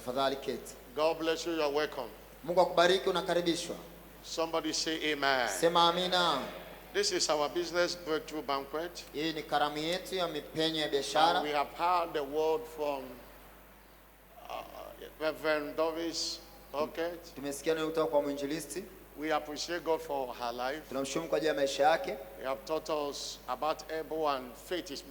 Tafadhali keti. God bless you. You are welcome. Mungu akubariki, unakaribishwa. Somebody say amen. Sema amina. This is our business breakthrough banquet. Hii ni karamu yetu ya mipenyo ya biashara. We have heard the word from Reverend Doris Rocket. Tumesikia neno kutoka kwa mwinjilisti. We appreciate God for her life. Tunamshukuru kwa ajili ya maisha yake. He have taught us about Abel, and faith is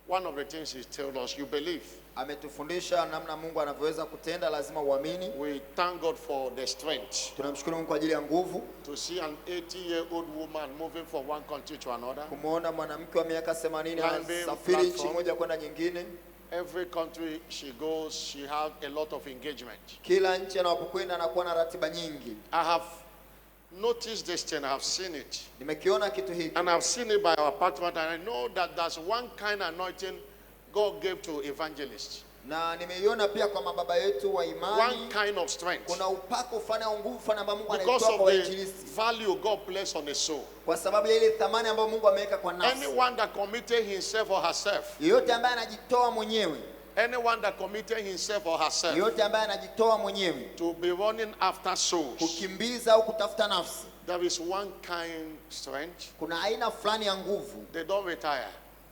one of the things he told us. You believe. Ametufundisha namna Mungu anavyoweza kutenda, lazima uamini. We thank God for the strength. Tunamshukuru Mungu kwa ajili ya nguvu. To see an 80-year-old woman moving from one country to another. Kumuona mwanamke wa miaka 80 anasafiri nchi moja kwenda nyingine. Every country she goes, she has a lot of engagement. Kila nchi anapokwenda anakuwa na ratiba nyingi. I have noticed this thing. I have seen it. Nimekiona kitu hiki. And I've seen it by our apartment, and I know that there's one kind of anointing God gave to evangelists. Na nimeiona pia kwa mababa yetu wa imani. One kind of strength. Kuna upako ufanye nguvu fana ambao Mungu because anaitoa of kwa the wainjilisti. value God placed on the soul. Kwa sababu ya ile thamani ambayo Mungu ameweka kwa nafsi. Anyone that committed himself or herself. Yeyote ambaye anajitoa mwenyewe. Anyone that committed himself or herself. Yeyote ambaye anajitoa mwenyewe. To be running after souls. Kukimbiza au kutafuta nafsi. There is one kind strength. Kuna aina fulani ya nguvu. They don't retire.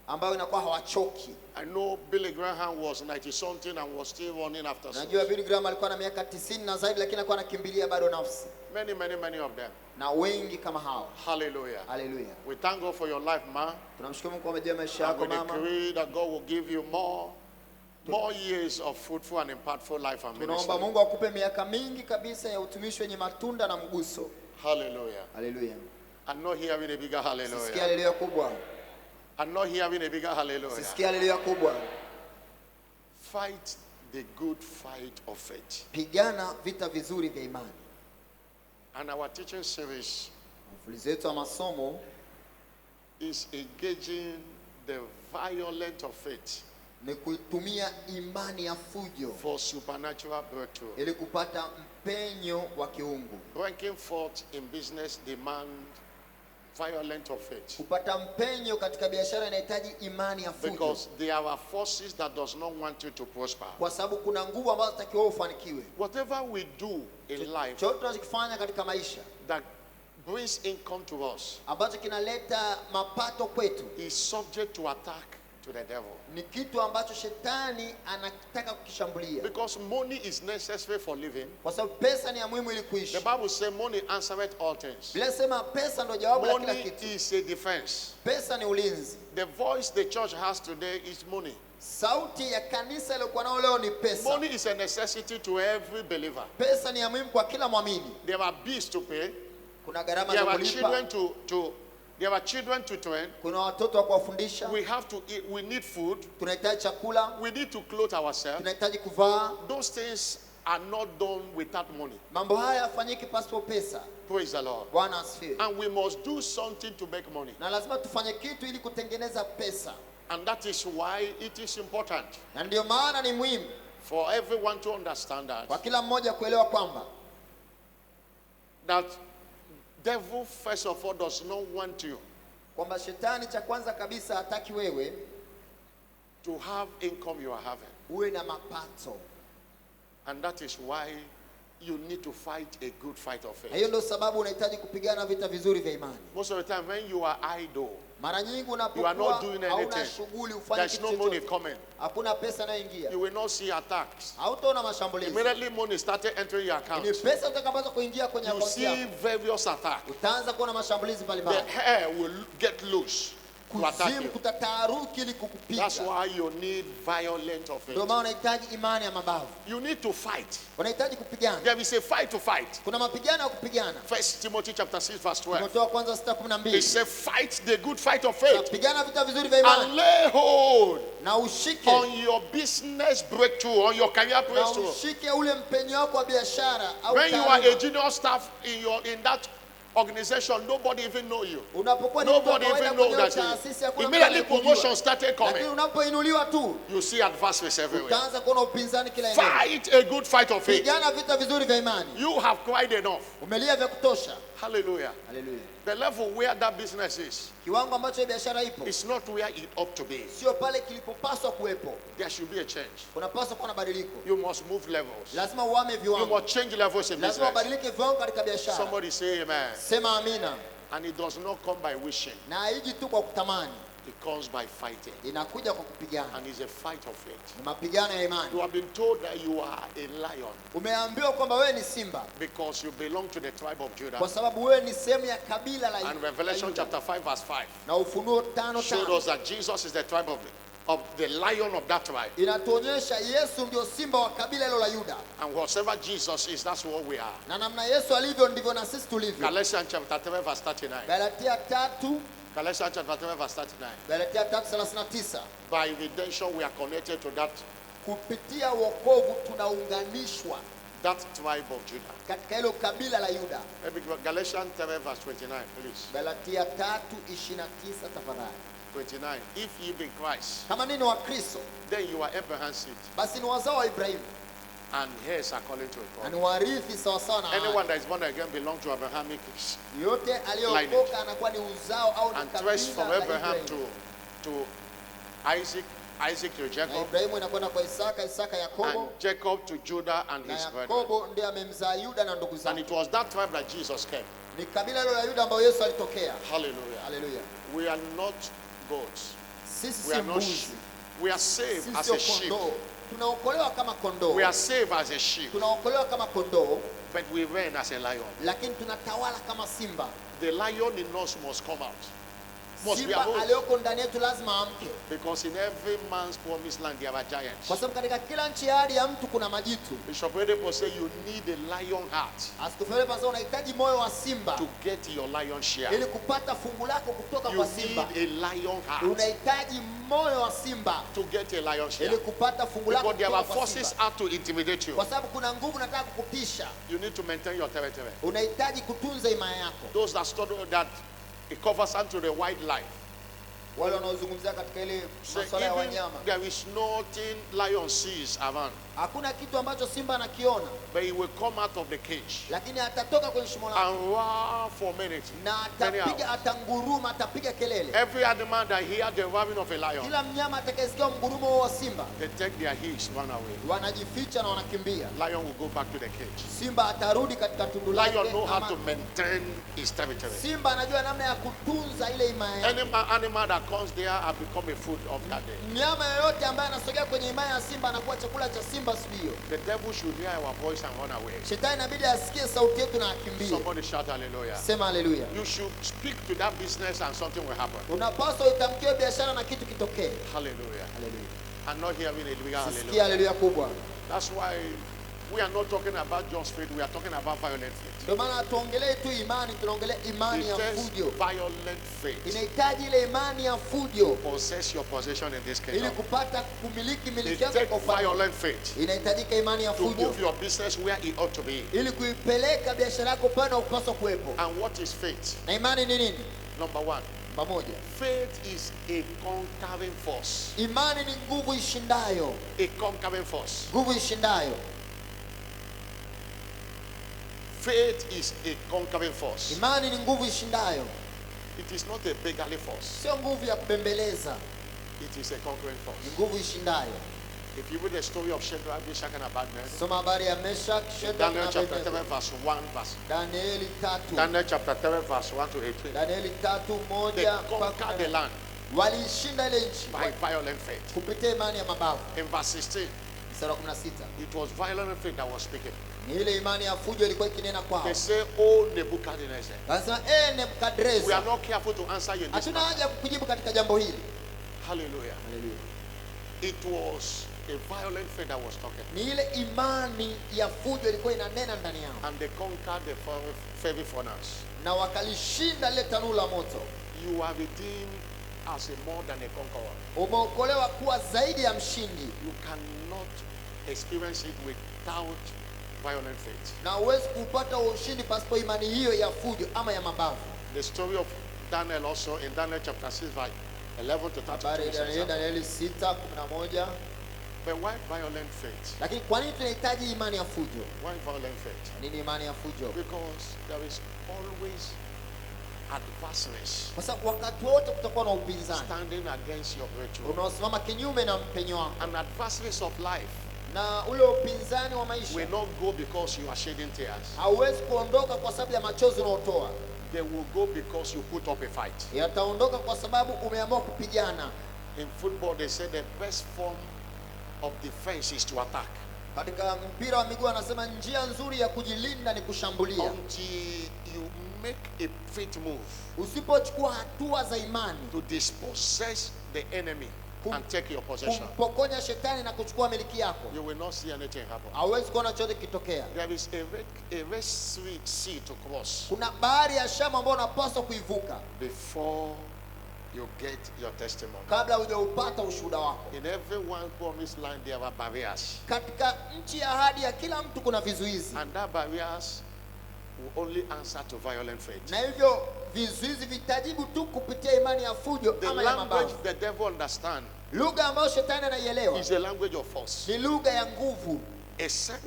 Ambayo inakuwa hawachoki. I know Billy Graham was 90 something and was still running after souls. Najua Billy Graham alikuwa na miaka 90 na zaidi, lakini alikuwa anakimbilia bado nafsi. Many of them. Na wengi kama hao. Hallelujah. Hallelujah. We thank God for your life, ma. Tunamshukuru Mungu kwa ajili ya maisha yako mama. We decree that God will give you more years of fruitful and impactful life and ministry. Tunaomba Mungu akupe miaka mingi kabisa ya utumishi wenye matunda na mguso. Hallelujah. Hallelujah. I'm not hearing a bigger hallelujah. Sisikia haleluya kubwa. I'm not hearing a bigger hallelujah. Sisikia haleluya kubwa. Fight the good fight of faith. Pigana vita vizuri vya imani. And our teaching series mfululizo wetu wa masomo is engaging the violence of faith. Ni kutumia imani ya fujo for supernatural breakthrough. ili kupata mpenyo wa kiungu. Breaking forth in business demand violence of faith. Kupata mpenyo katika biashara inahitaji imani ya fujo. Because there are forces that does not want you to prosper. Kwa sababu kuna nguvu ambazo zitakiwa ufanikiwe. Whatever we do in life, chochote tunachokifanya katika maisha that brings income to us, ambacho kinaleta mapato kwetu, is subject to attack to the devil. Ni kitu ambacho shetani anataka kukishambulia. Because money is necessary for living. Kwa sababu pesa ni ya muhimu ili kuishi. The Bible says money answereth all things. Biblia inasema pesa ndio jawabu la kila kitu. Money is a defense. Pesa ni ulinzi. The voice the church has today is money. Sauti ya kanisa iliyokuwa nao leo ni pesa. Money is a necessity to every believer. Pesa ni ya muhimu kwa kila muamini. There are bills to pay. Kuna gharama za kulipa. There are children to train. Kuna watoto wa kuwafundisha. We have to eat. We need food. Tunahitaji chakula. We need to clothe ourselves. Tunahitaji kuvaa. Those things are not done without money. Mambo haya yafanyiki pasipo pesa. Praise the Lord. Bwana asifiwe. And we must do something to make money. Na lazima tufanye kitu ili kutengeneza pesa. And that is why it is important. Na ndio maana ni muhimu for everyone to understand that. Kwa kila mmoja kuelewa kwamba that devil first of all does not want you. Kwamba shetani cha kwanza kabisa hataki wewe to have income you are having. Uwe na mapato. And that is why you need to fight a good fight of faith. Hiyo ndio sababu unahitaji kupigana vita vizuri vya imani. Most of the time when you are idle, mara nyingi unapokuwa hauna shughuli ufanye kitu chochote, there's no money coming. Hakuna pesa inayoingia. You will not see attacks. Hautaona mashambulizi. Immediately money started entering your account. Ni pesa utakapoanza kuingia kwenye akaunti yako. You see various attacks. Utaanza kuona mashambulizi mbalimbali. The hair will get loose. That's why you need violence of faith. Ndio maana unahitaji imani ya mabavu. You need to fight. Unahitaji kupigana. There is a fight to fight. Kuna mapigano ya kupigana. 1 Timothy chapter 6 verse 12. Timotheo kwanza 6:12. It says fight the good fight of faith. Pigana vita vizuri vya imani. And lay hold na ushike on your business breakthrough, on your career breakthrough. Na ushike ule mpenyo wako wa biashara au when you are a junior staff in that organization, nobody even know you. Unapokuwa ni mtu wa Nobody kawaida even know kwenye that taasisi you. hakuna mtu Immediately anayekujua. promotion started Lakini coming. unapoinuliwa tu You see adversaries everywhere. utaanza kuona upinzani kila eneo. Fight a good fight of faith. Pigana vita vizuri vya imani. You have cried enough. Umelia vya kutosha. Hallelujah. Hallelujah. The level where that business is, Kiwango ambacho hii biashara ipo it's not where it ought to be. sio pale kilipopaswa kuwepo. There should be a change. Kunapaswa kuwa na badiliko. You must move levels. Lazima uame You viwango. must change levels in Lazima business. ubadilike viwango katika biashara. Somebody say amen. Sema amina. And it does not come by wishing. Na haiji tu kwa kutamani. It comes by fighting. Inakuja kwa kupigana. And it's a fight of faith. Ni mapigano ya imani. You have been told that you are a lion Umeambiwa kwamba wewe ni simba because you belong to the tribe of Judah. kwa sababu wewe ni sehemu ya kabila la And Revelation Yuda. chapter 5 verse 5 Na Ufunuo 5:5 showed us that Jesus is the tribe of the lion of that tribe. inatuonyesha Yesu ndio simba wa kabila hilo la Yuda. And whatever Jesus is, that's what we are. Na namna Yesu alivyo ndivyo na sisi tulivyo. Galatians chapter 3 verse 39. Galatia 3 Galatians chapter 3 verse 39. Galatia 3:39 By redemption we are connected to kupitia wokovu tunaunganishwa that tribe of Judah. katika hilo kabila la Yuda. Galatians 3 verse 29, please. Galatia 3:29 tafadhali. 29. If ye be Christ, Kama nini wa Kristo then you are Abraham's seed basi ni wazao wa Ibrahimu and heirs according to na God. ni warithi sawa sawa na ahadi. Anyone that is born again belongs to Abrahamic Yote aliyokoka anakuwa ni uzao au ni and traced from kabila la Abraham Ibrahimu. to Isaac to Na Jacob, Ibrahimu inakwenda kwa Isaka, Isaka and Yakobo, Jacob to Judah and na his brethren. Yakobo ndiye amemzaa Yuda na ndugu And zake. it was that tribe that Jesus came. Ni kabila hilo la Yuda ambayo Yesu alitokea. Hallelujah. Haleluya. We are not goats. Sisi We si are not mbuzi. sheep. We are saved Sisi as sio a sheep. kondoo. Tunaokolewa kama kondoo. We are saved as a sheep, Tunaokolewa kama kondoo, but we reign as a lion. lakini tunatawala kama simba. The lion in us must come out. Must be Simba arose. aliyoko ndani yetu lazima amke. Because in every man's promised land there are giants. Kwa sababu katika kila nchi ya ahadi ya mtu kuna majitu. Bishop Oyedepo say you need a lion heart Askofu Felipe anasema unahitaji moyo wa simba to get your lion share. ili kupata fungu lako kutoka You kwa need simba. a lion heart Unahitaji moyo wa simba to get a lion share. ili kupata fungu lako Because there are kutoka kwa forces simba. out to intimidate you. Kwa sababu kuna nguvu nataka kukutisha. You need to maintain your territory. Unahitaji kutunza imani yako. Those that study that it covers unto the wildlife. Wale wanaozungumzia katika ile Say masuala ya even wanyama. there is nothing lion sees around, Hakuna kitu ambacho simba anakiona, but he will come out of the cage lakini atatoka kwenye shimo lake and roar for minutes. na atapiga, atanguruma, atapiga kelele. Every animal that hear the roaring of a lion, Kila mnyama atakayesikia mgurumo wa simba they take their heels, run away. wanajificha na wanakimbia. Lion will go back to the cage. Simba atarudi katika tundu lake. Lion know how ama- to maintain his territory. Simba anajua namna ya kutunza ile imani yake. Any animal that comes there have become a food of that day. Mnyama yoyote ambaye anasogea kwenye imani ya simba anakuwa chakula cha simba siku hiyo. The devil should hear our voice and run away. Shetani inabidi asikie sauti yetu na akimbie. Somebody shout hallelujah. Sema haleluya. You should speak to that business and something will happen. Unapaswa utamkie biashara na kitu kitokee. Hallelujah. Haleluya. I'm not hearing hallelujah. Sikia Hallelujah. haleluya kubwa. That's why we are not talking about just faith, we are talking about violent faith. Ndio maana tuongelee tu imani, tunaongelea imani ya It takes fujo. violent faith Inahitaji ile imani ya fujo to possess your possession in this ili kingdom. kupata kumiliki It miliki yako takes kwa ufalme. violent faith Inahitajika imani ya to fujo move your business where it ought to be. ili kuipeleka biashara yako pale upaswa kuwepo. And what is faith? Na imani ni nini? Number one, Pamoja. faith is a conquering force. Imani ni nguvu ishindayo, A conquering force. nguvu ishindayo. Faith is a conquering force. Imani ni nguvu ishindayo, It is not a beggarly force. sio nguvu ya kubembeleza, It is a conquering ni force. nguvu ishindayo. If you read the story of Shadrach, Meshach, and Abednego, Soma habari ya Meshach, Shadrach Daniel na chapter Abednego. 7 verse 1 verse. Danieli 3. Daniel chapter 7 verse 1 to 18. Danieli 3:1 They mpaka conquered the land waliishinda ile nchi by violent faith. kupitia imani ya mabavu. In verse 16, Mstari wa 16. it was violent faith that was speaking. Ni ile imani ya fujo ilikuwa ikinena kwao. They say, oh Nebuchadnezzar, Anasema we are Nebukadreza, not careful to answer you in this hatuna matter. haja ya kukujibu katika jambo hili. Hallelujah. It was a violent faith that was talking. Ni ile imani ya fujo ilikuwa inanena ndani yao, And they conquered the fiery furnace. na wakalishinda lile tanuru la moto. You are redeemed as a more than a conqueror. Umeokolewa kuwa zaidi ya mshindi. You cannot experience it without violent faith. Na huwezi kupata ushindi pasipo imani hiyo ya fujo ama ya mabavu. The story of Daniel also in Daniel chapter 6 verse 11 to 32. Danieli 6:11. But why violent faith? Lakini kwa nini tunahitaji imani ya fujo? Why violent faith? Nini imani ya fujo? Because there is always adversaries Kwa sababu wakati wote kutakuwa na upinzani standing against your breakthrough. unaosimama kinyume na mpenyo wako. And adversaries of life Na ule upinzani wa maisha will not go because you are shedding tears. hauwezi kuondoka kwa sababu ya machozi unaotoa. They will go because you put up a fight. Yataondoka kwa sababu umeamua kupigana. In football, they say the best form of defense is to attack. Katika mpira wa miguu anasema njia nzuri ya kujilinda ni kushambulia. Until you make a faith move Usipochukua hatua za imani to dispossess the enemy and take your possession, kumpokonya shetani na kuchukua miliki yako, you will not see anything happen. hauwezi kuona chochote kitokea. There is a red sea to cross Kuna bahari ya Shamu ambayo unapaswa kuivuka before you get your testimony. kabla hujaupata ushuhuda wako. In every one promised land there are barriers, Katika nchi ya ahadi ya kila mtu kuna vizuizi, and that barriers will only answer to violent faith. na hivyo vizuizi vitajibu tu kupitia imani ya fujo The ama ya language mabavu. the devil understands Lugha ambayo shetani anaielewa is a language of force. ni lugha ya nguvu.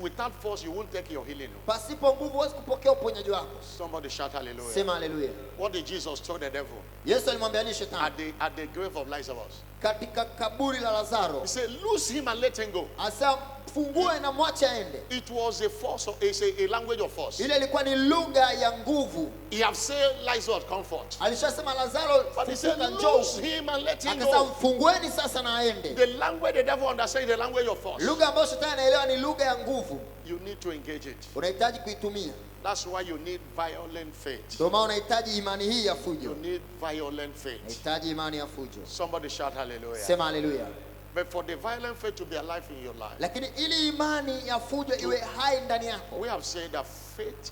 Without force, you won't take your healing. Pasipo nguvu huwezi kupokea uponyaji wako. Somebody shout hallelujah. Sema haleluya. What did Jesus tell the devil Yesu alimwambia nini shetani? at the grave of Lazarus? Katika kaburi la Lazaro, He said, loose him and let him go. asa fungue na mwache aende. It was a force, it's a language of force. Ile ilikuwa ni lugha ya nguvu. He have said Lazarus comfort, Alishasema Lazaro, but he said fufuka, njoo. loose him and let him Akasema go. mfungueni sasa na aende. The language the devil understands is the language of force. Lugha ambayo shetani anaelewa ni lugha ya nguvu. You need to engage it. Unahitaji kuitumia. That's why you need violent faith. Ndio maana unahitaji imani hii ya You fujo. need violent faith. Unahitaji imani ya fujo. Somebody shout hallelujah. Sema haleluya. But for the violent faith to be alive in your life, Lakini ili imani ya fujo iwe hai ndani yako, we have said that faith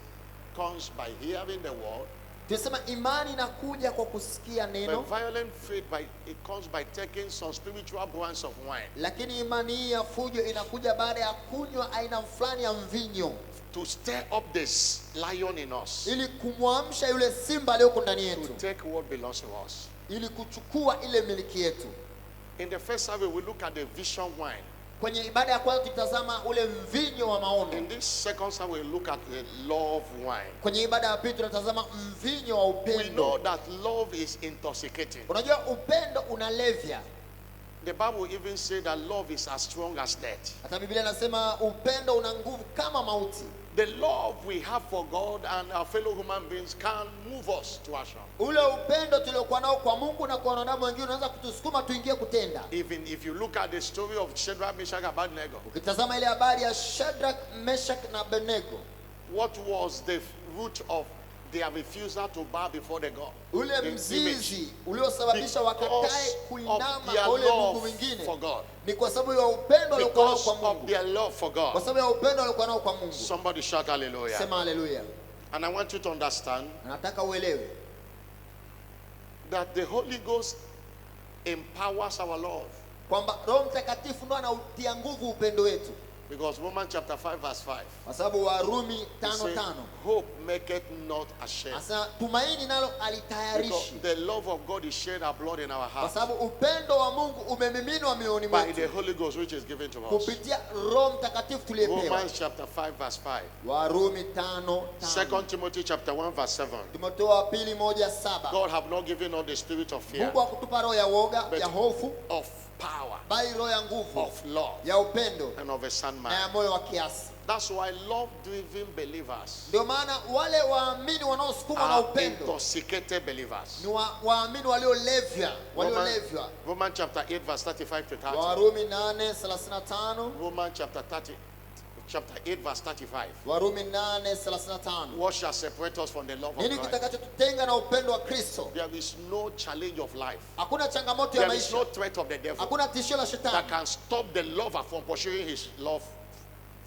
comes by hearing the word. tunasema imani inakuja kwa kusikia neno, But violent faith it comes by taking some spiritual brands of wine lakini imani hii ya fujo inakuja baada ya kunywa aina fulani ya mvinyo to stir up this lion in us, ili kumwamsha yule simba aliyoko ndani to yetu, take what belongs to us. ili kuchukua ile miliki yetu. In the first service, we look at the vision wine. Kwenye ibada ya kwanza tutazama ule mvinyo wa In maono. this second service, we look at the love wine. Kwenye ibada ya pili tunatazama mvinyo wa We know upendo. that love is intoxicating. Unajua upendo unalevya. The Bible even says that love is as strong as death. Hata Biblia inasema upendo una nguvu kama mauti. The love we have for God and our fellow human beings can move us to action. Ule upendo tuliokuwa nao kwa Mungu na kwa wanadamu wengine unaweza kutusukuma tuingie kutenda. Even if you look at the story of Shadrach, Meshach, and Abednego, Ukitazama ile habari ya Shadrach, Meshach na Abednego, what was the root of their refusal to bow before the God? ule The mzizi image. uliosababisha wakatae Because kuinama of their kwa ule Mungu love mwingine for God. ni kwa sababu ya upendo waliokuwa nao Because kwa of Mungu. their love for Kwa God. sababu ya upendo waliokuwa nao kwa Mungu. Somebody shout hallelujah. Sema haleluya. And I want you to understand Nataka uelewe that the Holy Ghost empowers our love. kwamba Roho Mtakatifu ndo anautia nguvu upendo wetu. Because Romans chapter 5 verse 5. Kwa sababu Warumi It 5:5 says, hope maketh not ashamed. asa tumaini nalo Because alitayarishi, the love of God is shed our blood in our kwa hearts sababu upendo wa Mungu umemiminwa mioyoni by the mwetu Holy Ghost which is given to us. kupitia Roho Mtakatifu tuliyepewa. Romans chapter 5 verse 5. Warumi 5:5. 2 Timothy chapter 1 verse 7. Timotheo wa pili 1:7. God have not given us the spirit of fear, Mungu hakutupa roho ya woga, but ya hofu, of power, bali roho ya nguvu, of love, ya upendo and of a sound na ya mind. moyo wa kiasi. That's why love-driven believers Ndio maana wale waamini wanaosukumwa na are upendo intoxicated believers. ni waamini waliolevywa. Romans chapter 8 verse 35 to 30. Warumi 8:35. Romans chapter 8 verse 35. Warumi 8:35. What shall separate us from the love of Nini Christ? kitakachotutenga na upendo wa Kristo? There is no challenge of life. Hakuna changamoto ya There is no maisha, threat of the devil hakuna tishio la that shetani can stop the lover from pursuing his love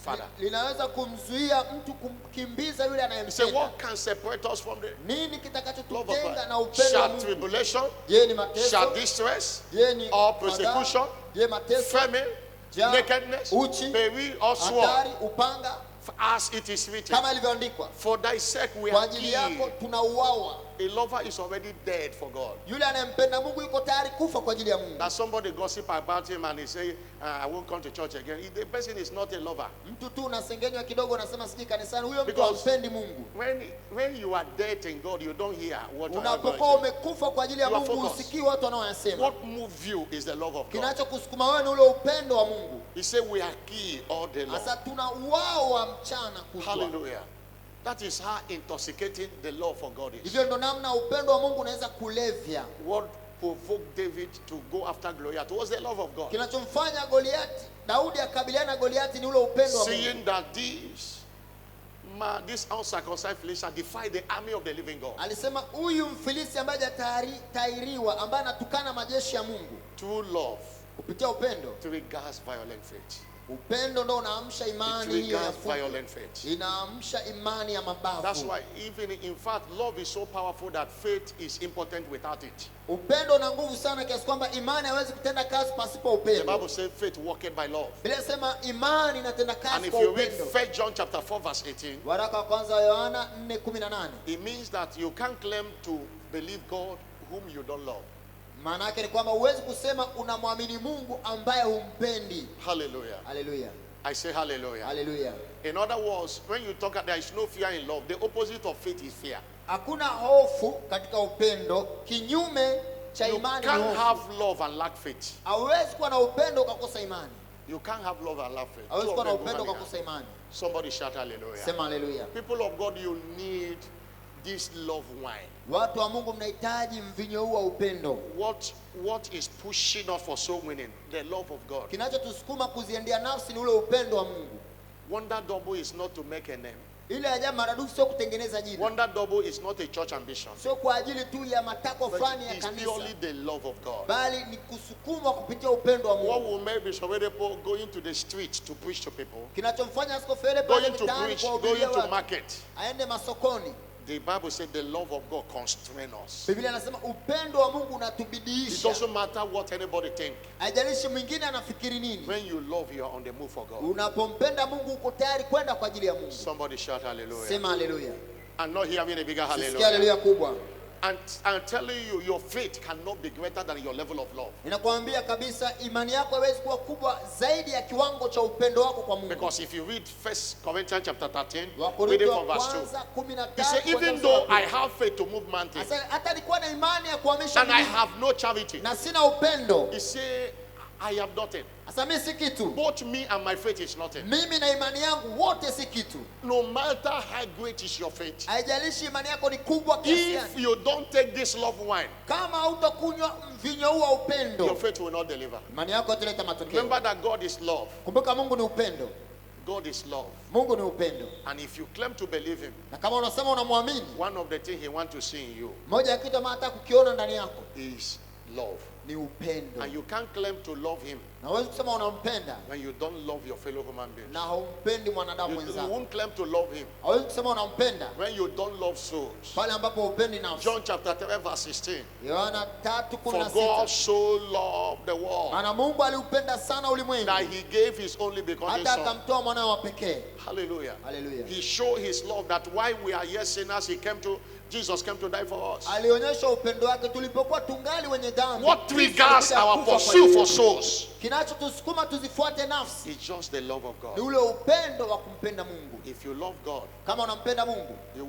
father. linaweza kumzuia mtu kumkimbiza yule He said, anayempenda. what can separate us from the Nini love of kitakachotutenga na Christ? upendo wa Shall Mungu? tribulation, Je, ni shall mateso? distress, Je, ni or fadhaa? persecution, Je, mateso, famine, njaa, nakedness, uchi, peril, or sword? hatari, upanga? As it is written, kama ilivyoandikwa, for thy sake we kwa are ajili yako killed. tunauawa. A lover is already dead for God. Yule anayempenda Mungu yuko tayari kufa kwa ajili ya Mungu. That somebody gossip about him and he say, I won't come to church again. The person is not a lover. Mtu tu unasengenywa kidogo unasema siki kanisani, huyo mtu Because hampendi Mungu. When you are dead in God, you don't hear what Unapokuwa umekufa kwa ajili ya You are Mungu, focused. usikii watu wanaoyasema. what move you is the love of God. Kinachokusukuma wewe ni ule upendo wa Mungu. He said we are killed all day long. Sasa tunauawa mchana kutwa. Hallelujah. That is how intoxicating the love for God is. Hivyo ndo namna upendo wa Mungu unaweza kulevya. What provoked David to go after Goliath was the love of God. Kinachomfanya Goliati, Daudi akabiliana na Goliati ni ule upendo wa Mungu. Seeing that this uncircumcised Philistine defied the army of the living God. Alisema huyu Mfilisti ambaye hajatahiriwa, ambaye anatukana majeshi ya Mungu. True love Kupitia upendo. triggers violent faith. Upendo ndo unaamsha It imani hiyo ya triggers fungu. violent faith. Inaamsha imani ya mabavu. That's why even in fact love is so powerful that faith is impotent without it. Upendo una nguvu sana kiasi kwamba imani haiwezi kutenda kazi pasipo The upendo. Bible says faith walketh by love. Biblia inasema imani inatenda And kazi if kwa you read upendo. 1 John chapter 4 verse 18, Waraka wa kwanza wa Yohana 4:18. it means that you can't claim to believe God whom you don't love. Maana yake ni kwamba huwezi kusema unamwamini Mungu ambaye humpendi. Hallelujah. Haleluya. I say hallelujah. Haleluya. In other words, when you talk, there is no fear in love. The opposite of faith is fear. Hakuna hofu katika upendo, kinyume cha You imani ni can't hofu. have love and lack faith. Hauwezi kuwa na upendo ukakosa imani. You can't have love and lack faith. Two Hauwezi of kuwa na them go upendo hand in hand. ukakosa imani. Somebody shout hallelujah. Sema haleluya. People of God, you need this love wine. Watu wa Mungu mnahitaji mvinyo huu wa upendo. What is pushing us for soul winning? The love of God. Kinachotusukuma kuziendea nafsi ni ule upendo wa Mungu. Wonder Double is not to make a name. Ile ajabu maradufu sio kutengeneza jina. Wonder Double is not a church ambition. Sio kwa ajili tu ya matakwa But fulani ya it's kanisa. purely the love of God. Bali ni kusukumwa kupitia upendo wa What Mungu. will make Bishop Oyedepo going to the streets to preach to people? Kinachomfanya Askofu Fere pale Going to mitaani preach, kwa going ubilia to watu. market. Aende masokoni. The Bible said the love of God constrains us. Biblia inasema upendo wa Mungu It unatubidiisha. doesn't matter what anybody think. Haijalishi mwingine anafikiri nini. When you love, you are on the move for God. Unapompenda Mungu uko tayari kwenda kwa ajili ya Mungu. Somebody shout hallelujah. Sema haleluya. I'm not hearing a bigger Sikia hallelujah. haleluya kubwa. And I'm telling you, your faith cannot be greater than your level of love. Ninakwambia kabisa imani yako haiwezi kuwa kubwa zaidi ya kiwango cha upendo wako kwa Mungu. Because if you read 1 Corinthians chapter 10, reading Wakorintho from wa verse 2, kwanza he said, 13 even though I have faith to move mountains Asa, hata nilikuwa na imani ya kuhamisha and I milima, have no charity, na sina upendo, he said, I am nothing. sasa mimi si kitu. Both me and my faith is nothing. Mimi na imani yangu wote si kitu. No matter how great is your faith, Haijalishi imani yako ni kubwa kiasi if gani. you don't take this love wine, Kama hautakunywa mvinyo huu wa your upendo, faith will not deliver. imani yako italeta matokeo. Remember that God is love. Kumbuka Mungu ni upendo. God is love. Mungu ni upendo. And if you claim to believe him, Na kama unasema unamwamini, one of the things he wants to see in you moja ya kitu ambacho hata kukiona ndani yako is love. ni upendo. And you can't claim to love him Na wewe kusema unampenda when you don't love your fellow human beings. na haumpendi mwanadamu You mwenzako. won't claim to love him Hawezi kusema unampenda when you don't love souls. pale ambapo upendi nafsi. John chapter 3 verse 16. Yohana For God 3:16. so loved the world Maana Mungu aliupenda sana ulimwengu that he gave his only begotten hata son. akamtoa mwanawe wa pekee. Hallelujah. Hallelujah. He showed his love that while we are yet sinners, Jesus came to die for us. Alionyesha upendo wake tulipokuwa tungali wenye dhambi. What Kristo triggers alikuja our kufa kwa pursuit ajili for yetu. souls? Kinachotusukuma tuzifuate nafsi It's just the love of ni God. ule upendo wa kumpenda Mungu. If you love God, Kama unampenda Mungu, you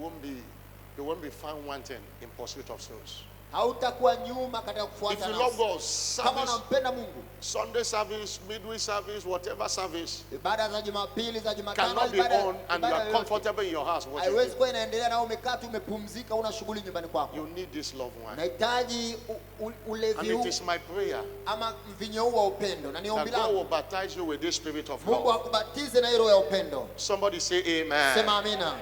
won't be found wanting in pursuit of souls. hautakuwa nyuma katika If kufuata you love nafsi. God, Kama service, unampenda Mungu, Sunday service, midweek service, whatever service, ibada za Jumapili, za Jumatano, cannot be ibada on and you are yoyote comfortable in your house. What you haiwezi do? kuwa inaendelea na umekaa tu umepumzika, una shughuli nyumbani kwako. You need this love wine. Unahitaji And ulevi it huu is my prayer ama mvinyo huu wa upendo, na ni ombi that God will langu baptize you with this spirit of Mungu love. akubatize na hilo ya upendo. Somebody say Sema amen. amina.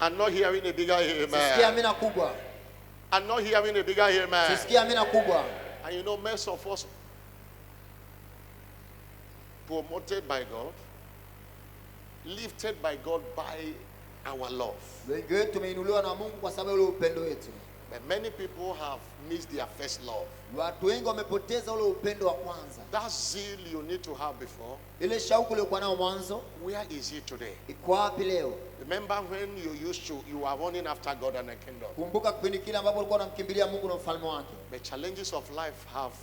I'm not hearing a bigger Sisikia amen. amina kubwa. I'm not hearing a bigger amen. Sisikia amina kubwa. And you know, most of us promoted by God, lifted by God by our love. Wengi wetu tumeinuliwa na Mungu kwa sababu ya ule upendo wetu. But many people have missed their first love. Watu wengi wamepoteza ule upendo wa kwanza. That zeal you need to have before, Ile shauku uliokuwa nayo mwanzo, where is it today? iko wapi leo? Remember when you are running after God and the kingdom. Kumbuka kipindi kile ambapo ulikuwa unamkimbilia Mungu na ufalme wake. The challenges of life have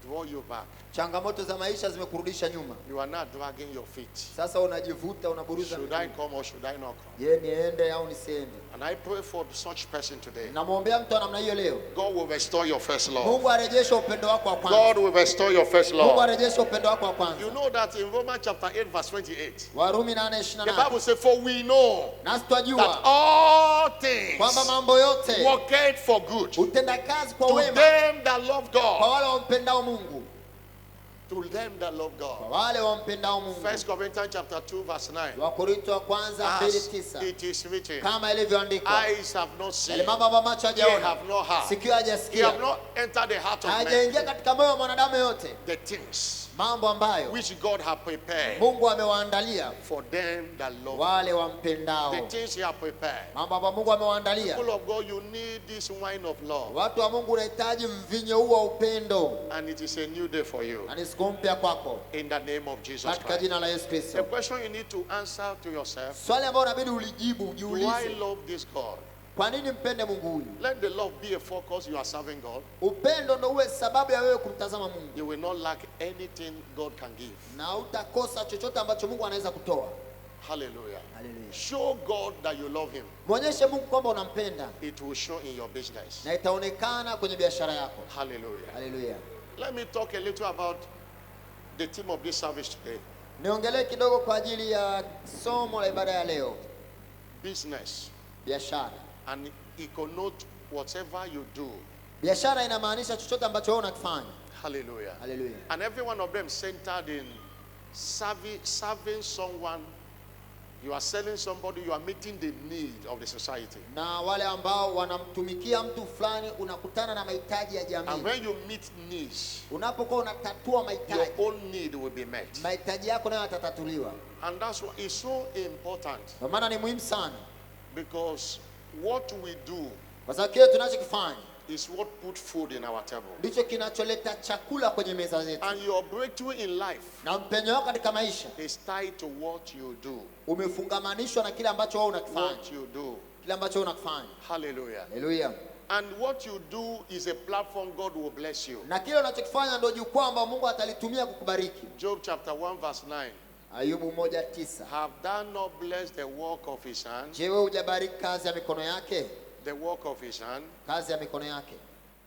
drawn you back. Changamoto za maisha zimekurudisha nyuma. You are not dragging your feet. Sasa unajivuta, unaburuza. Should I come or should I not come? Je, niende au nisiende? And I pray for such person today. Namwombea mtu namna hiyo leo. God will restore your first love. Mungu arejeshe upendo wako wa kwanza. God will restore your first Mungu love. arejeshe upendo wako wa kwanza. You know that in Romans chapter 8 verse 28. Warumi The 8:28. Bible says, for we know Nasi that twajua all things kwamba mambo yote work for good hutenda kazi kwa to wema them that love kwa God. wale wampendao Mungu. To them that love Kwa God. wale wampendao Mungu. 1 Corinthians chapter 2 verse 9. Wakorintho wa kwanza As 2:9. it is written, Kama ilivyoandikwa, eyes have not yale seen, mambo ambayo macho ear hajaona, have not heard, sikio they have hajasikia, not entered the heart of man. hajaingia katika moyo wa mwanadamu yote, The things mambo ambayo which God has prepared Mungu amewaandalia for them that love wale Him. wampendao. The things He has prepared. Mambo ambayo Mungu amewaandalia. People of God, you need this wine of love. Watu wa Mungu unahitaji mvinyo huu wa upendo, And it is a new day for you. na ni siku mpya kwako In the name of Jesus katika Christ. jina la Yesu The Kristo. question you need to answer to yourself, Swali ambalo unabidi ulijibu, do I ujiulize, love this God? kwa nini mpende Mungu huyu? Let the love be a focus. You are serving God. Upendo ndio uwe sababu ya wewe kumtazama Mungu, You will not lack anything God can give. na utakosa chochote ambacho Mungu anaweza kutoa. Hallelujah. Hallelujah. Show God that you love Him. Mwonyeshe Mungu kwamba unampenda, It will show in your business. na itaonekana kwenye biashara yako. Hallelujah. Haleluya. Let me talk a little about the theme of this service today. Niongelee kidogo kwa ajili ya somo la ibada ya leo, Business. biashara. And it connotes whatever you do. Biashara inamaanisha chochote ambacho wewe unakifanya. Hallelujah. Haleluya. And every one of them centered in serving someone. You are selling somebody, you are meeting the need of the society. Na wale ambao wanamtumikia mtu fulani, unakutana na mahitaji ya And jamii. when you meet needs, Unapokuwa unatatua your mahitaji, own need will be met. mahitaji yako nayo yatatatuliwa. And that's why it's so important, Kwa maana ni muhimu sana, because what we do kwa sababu kile tunachokifanya is what put food in our table. ndicho kinacholeta chakula kwenye meza zetu. And your breakthrough in life Na mpenyo wako katika maisha is tied to what you do. umefungamanishwa na kile ambacho wewe unakifanya, What you do. kile ambacho wewe unakifanya. Hallelujah. Haleluya. And what you do is a platform God will bless you. Na kile unachokifanya ndio jukwaa ambalo Mungu atalitumia kukubariki. Job chapter 1 verse 9. Ayubu 1:9. Have thou not blessed the work of his hand? Je, wewe hujabariki kazi ya mikono yake? The work of his hand. Kazi ya mikono yake.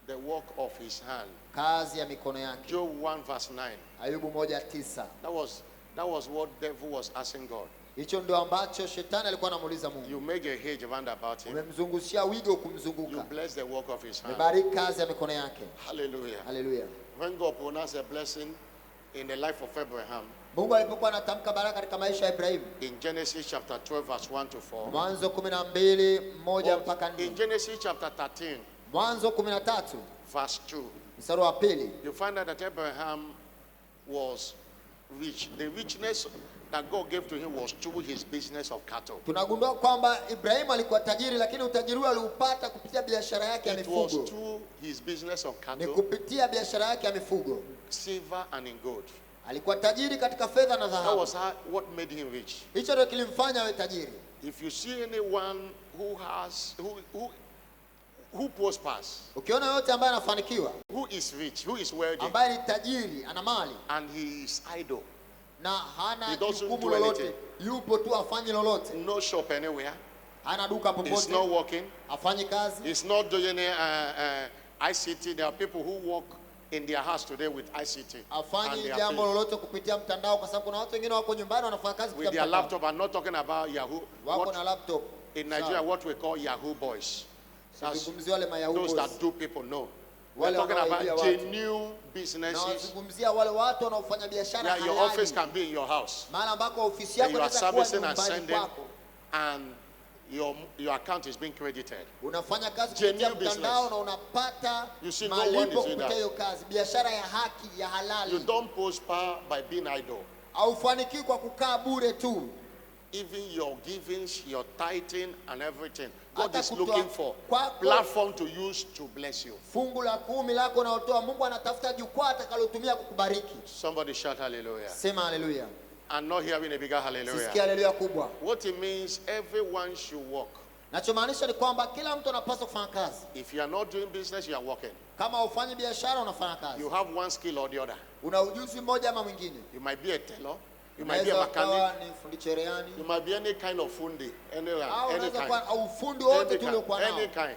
The work of his hand. Kazi ya mikono yake. Job 1 verse 9. Ayubu 1:9. That was what devil was asking God. Hicho ndio ambacho shetani alikuwa anamuuliza Mungu. You make a hedge round about him. Umemzungushia wigo You kumzunguka. bless the work of his hand. Umebariki kazi ya mikono yake. Hallelujah. Haleluya. When God pronounced a blessing in the life of Abraham, Mungu alipokuwa anatamka baraka katika maisha ya Ibrahimu, in Genesis chapter 12 verse 1 to 4. Mwanzo 12:1 mpaka 4. In Genesis chapter 13 Mwanzo 13 verse 2, mstari wa 2, you find out that Abraham was rich. The richness that God gave to him was through his business of cattle. tunagundua kwamba Ibrahimu alikuwa tajiri, lakini utajiri huo aliupata kupitia biashara yake ya It was mifugo. through his business of Ni cattle, kupitia biashara yake ya mifugo. silver and in gold. Alikuwa tajiri katika fedha na That dhahabu. was what made him rich. Hicho ndio kilimfanya awe tajiri. If you see anyone who prospers, Ukiona yote ambaye anafanikiwa, who is rich, who is wealthy, ambaye ni tajiri, ana mali and he is idle, na hana He doesn't jukumu do lolote, anything. yupo tu afanyi lolote, no shop anywhere, hana duka he's not popote, working, afanyi kazi, he's not doing ICT. There are people who work in their house today with ICT. And afanyi they are jambo paid lolote kupitia mtandao, kwa sababu kuna watu wengine wako nyumbani wanafanya kazi with kupitia their mtandao. laptop. I'm not talking about Yahoo. Wako na laptop. In Nigeria, what we call Yahoo boys. That's Sizungumzia wale mayahudi. those that do people know. We're Wale talking wanaoibia about watu. genuine Na businesses wazungumzia wale watu wanaofanya biashara where your office halali. can be in your house. Mahali ambako ofisi And yako you are inaweza kuwa servicing and nyumbani sending, kwako. and your account is being credited. Unafanya kazi Genuine kupitia mtandao business. na unapata You see, no one malipo is doing kupitia that. hiyo kazi. Biashara ya haki ya You halali. don't prosper by being idle. Haufanikiwi kwa kukaa bure tu. even your givings, your tithing and everything. God Hata is kutoa looking for kwako, platform to use to bless you. fungu la 10 lako unaotoa, Mungu anatafuta jukwaa atakalotumia kukubariki. Somebody shout hallelujah. Sema haleluya. I'm not hearing a bigger hallelujah. Sisikia haleluya kubwa. What it means, everyone should work. Nachomaanisha ni kwamba kila mtu anapaswa kufanya kazi. If you are not doing business, you are working. Kama ufanyi biashara unafanya kazi. You have one skill or the other. Una ujuzi mmoja ama mwingine. You might be a tailor. You might be a Unaweza mechanic. kuwa ni fundi cherehani. You might be any kind of fundi. Any Unaweza kind. kuwa ufundi wote tuliokuwa nao. Any kind.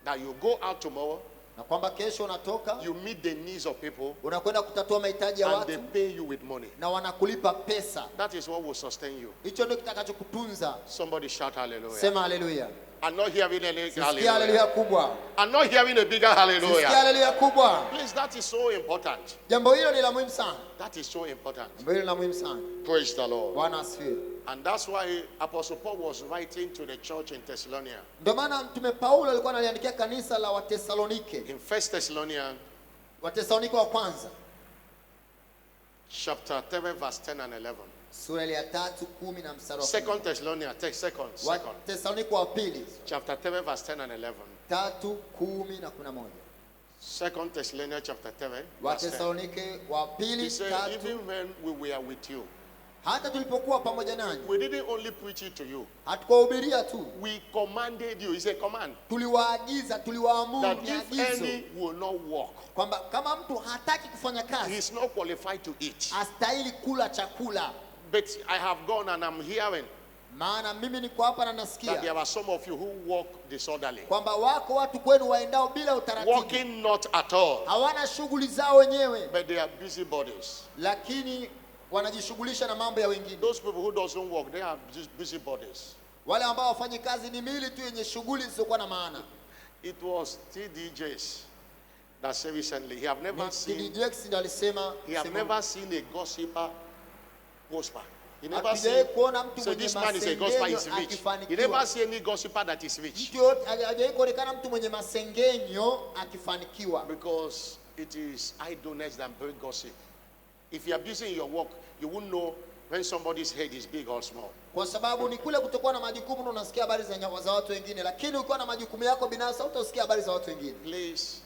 That you go out tomorrow. Na kwamba kesho unatoka, You meet the needs of people. unakwenda kutatua mahitaji ya And they watu pay you with money. na wanakulipa pesa. That is what will sustain you. Hicho ndio kitakachokutunza. Somebody shout hallelujah. Sema haleluya. I'm not hearing any Sisikia hallelujah. haleluya kubwa. I'm not hearing a bigger Sisikia hallelujah. haleluya kubwa. Please, that is so important. Jambo hilo ni la muhimu sana. That is so important. Jambo hilo ni la muhimu sana. Praise the Lord. Bwana asifiwe. And that's why Apostle Paul was writing to the church in Thessalonica. Ndio maana Mtume Paulo alikuwa analiandikia kanisa la Watesalonike. In 1 Thessalonians Watesalonike wa kwanza, chapter 3, verse 10 and 11. sura ya 3:10 na mstari wa 2 Thessalonians, take second. Watesalonike wa pili, Chapter 3, verse 10 and 11. 3:10 na 11. 2 Thessalonians chapter 3, verse 10. Watesalonike wa pili He said, 3. even when we were with you, Hata tulipokuwa pamoja nanyi, we didn't only preach it to you. hatukuwahubiria tu, We commanded you. It's a command. tuliwaagiza, tuliwaamuru, That ni if agizo, any will not walk, kwamba kama mtu hataki kufanya he kazi, is not qualified to eat. astahili kula chakula. But I have gone and I'm hearing Maana mimi niko hapa na that nasikia there are some of you who walk disorderly. kwamba wako watu kwenu waendao bila utaratibu, Walking not at all, hawana shughuli zao wenyewe, but they are busybodies. lakini wanajishughulisha na mambo ya wengine. Those people who doesn't work, they are just busybodies. Wale ambao wafanyi kazi ni miili tu yenye shughuli zisizokuwa na maana. It was TDJs that said recently, he have never seen, TDJs ndio alisema, he have never seen a gossiper prosper. He never hajawahi seen. kuona mtu So mwenye this man is a gossiper, masengenyo he's rich. He akifanikiwa. never see any gossiper that is rich. Mtu yote hajawahi kuonekana mtu mwenye masengenyo akifanikiwa, Because it is idleness that brings gossip. If you are busy in your work, you won't know when somebody's head is big or small. kwa sababu ni kule kutokuwa na majukumu na unasikia habari za watu wengine, lakini ukiwa na majukumu yako binafsi utasikia habari za watu wengine. Please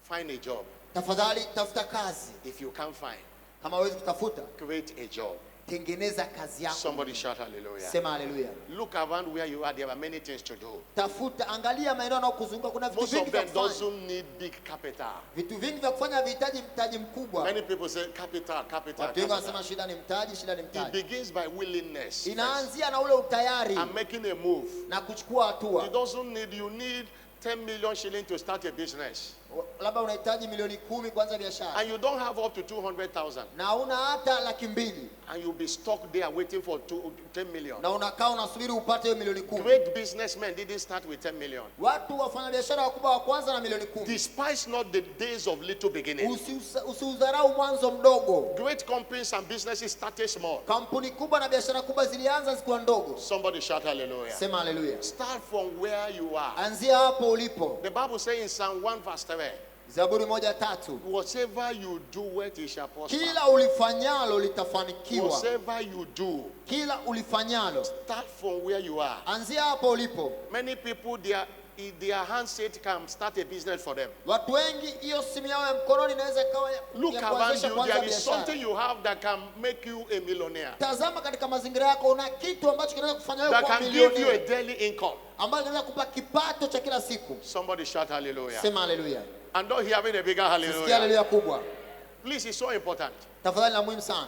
find a job. Tafadhali tafuta kazi. If you can't find, Kama huwezi kutafuta, create a job. tengeneza kazi yako. Somebody shout hallelujah. Sema haleluya. Look around where you are. There are many things to do. Tafuta, angalia maeneo yanayokuzunguka, kuna vitu Most vingi of vya them kufanya. doesn't need big capital. Vitu vingi vya kufanya havihitaji mtaji mkubwa. Many people say capital, capital, Watu wengi wanasema capital. shida ni mtaji, shida ni It mtaji. begins by willingness first, Inaanzia na ule utayari and making a move. na kuchukua hatua. It doesn't need, you need 10 million shillings to start a business. Labda unahitaji milioni 10 kuanza biashara And you don't have up to 200,000. na una hata 200,000 And you'll be stuck there waiting for 10 million. na unakaa unasubiri upate hiyo milioni 10. Great businessmen didn't start with 10 million. Watu wafanya biashara wakubwa wa kwanza na milioni 10. Despise not the days of little beginning. Usiudharau mwanzo mdogo. Great companies and businesses started small. Kampuni kubwa na biashara kubwa zilianza zikiwa ndogo. Somebody shout hallelujah. Sema haleluya. Start from where you are. Anzia hapo ulipo. The Bible says in Psalm 1 verse 3, Zaburi 1:3. whatever you do, it shall prosper. Kila ulifanyalo litafanikiwa. Whatever you do, Kila ulifanyalo. start from where you are. Anzia hapo ulipo. Many people, their handset can start a business for them. Watu wengi hiyo simu yao ya mkononi inaweza ikawa Look ya around kuanzisha you, kwanza there is biashara. something you have that can make you a millionaire. Tazama katika mazingira yako, una kitu ambacho kinaweza kufanya wewe That kuwa can give you a milionea, daily income. ambacho kinaweza kukupa kipato cha kila siku. Somebody shout hallelujah. Sema haleluya. And don't hear a bigger Sikia hallelujah. haleluya kubwa. Please, it's so important. Tafadhali na muhimu sana.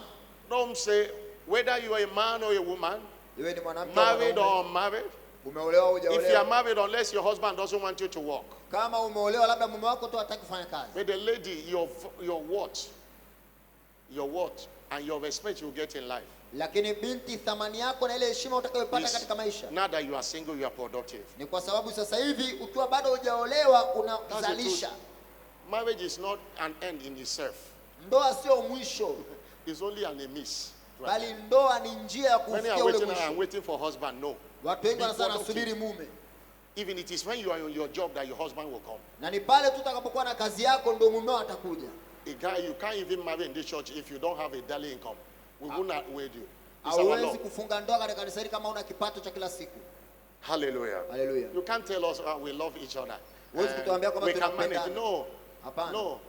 Don't say whether you are a man or a woman, Iwe ni mwanamke au married mwanaume, or unmarried. umeolewa au If you are hujaolewa. married, unless your husband doesn't want you to work. Kama umeolewa labda mume wako tu hataki kufanya kazi. But the lady, your worth and your respect you get in life. Lakini binti, thamani yako na ile heshima utakayopata Is katika maisha now that you are single, you are productive. ni kwa sababu sasa hivi ukiwa bado hujaolewa That's the unazalisha. truth. Marriage is not an end in itself. Ndoa sio mwisho, It's only an miss. bali ndoa ni njia ya Many kufikia are ule waiting and mwisho. waiting for husband. No. Watu wengi Be wanasema productive. nasubiri mume, Even it is when you are on your job that your husband will come. na ni pale tu utakapokuwa na kazi yako ndio mumeo atakuja. A guy, you can't even marry in this church if you don't have a daily income. We will not wed you. It's our Hauwezi law. kufunga ndoa katika kanisa hili kama una kipato cha kila siku. Hallelujah. Hallelujah. You can't tell us we love each other. Huwezi kutuambia kwamba We can manage. tunapendana. No. Hapana. No.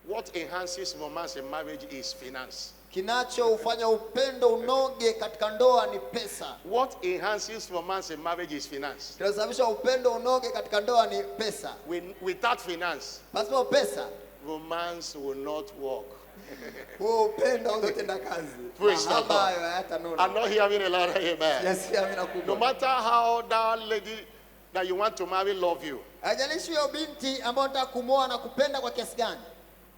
What enhances romance in marriage is finance. Kinachofanya upendo unoge katika ndoa ni pesa. What enhances romance in marriage is finance. Kinachosababisha upendo unoge katika ndoa ni pesa. Without finance, Pasipo pesa, romance will not work. huo upendo hautotenda kazi. Praise the Mahaba Lord. hayo I'm hayatanona. not hearing a lot of amen. Yes, amina No kubwa. matter how that lady that you want to marry love you, Haijalishi huyo binti ambayo unataka kumwoa na kupenda kwa kiasi gani.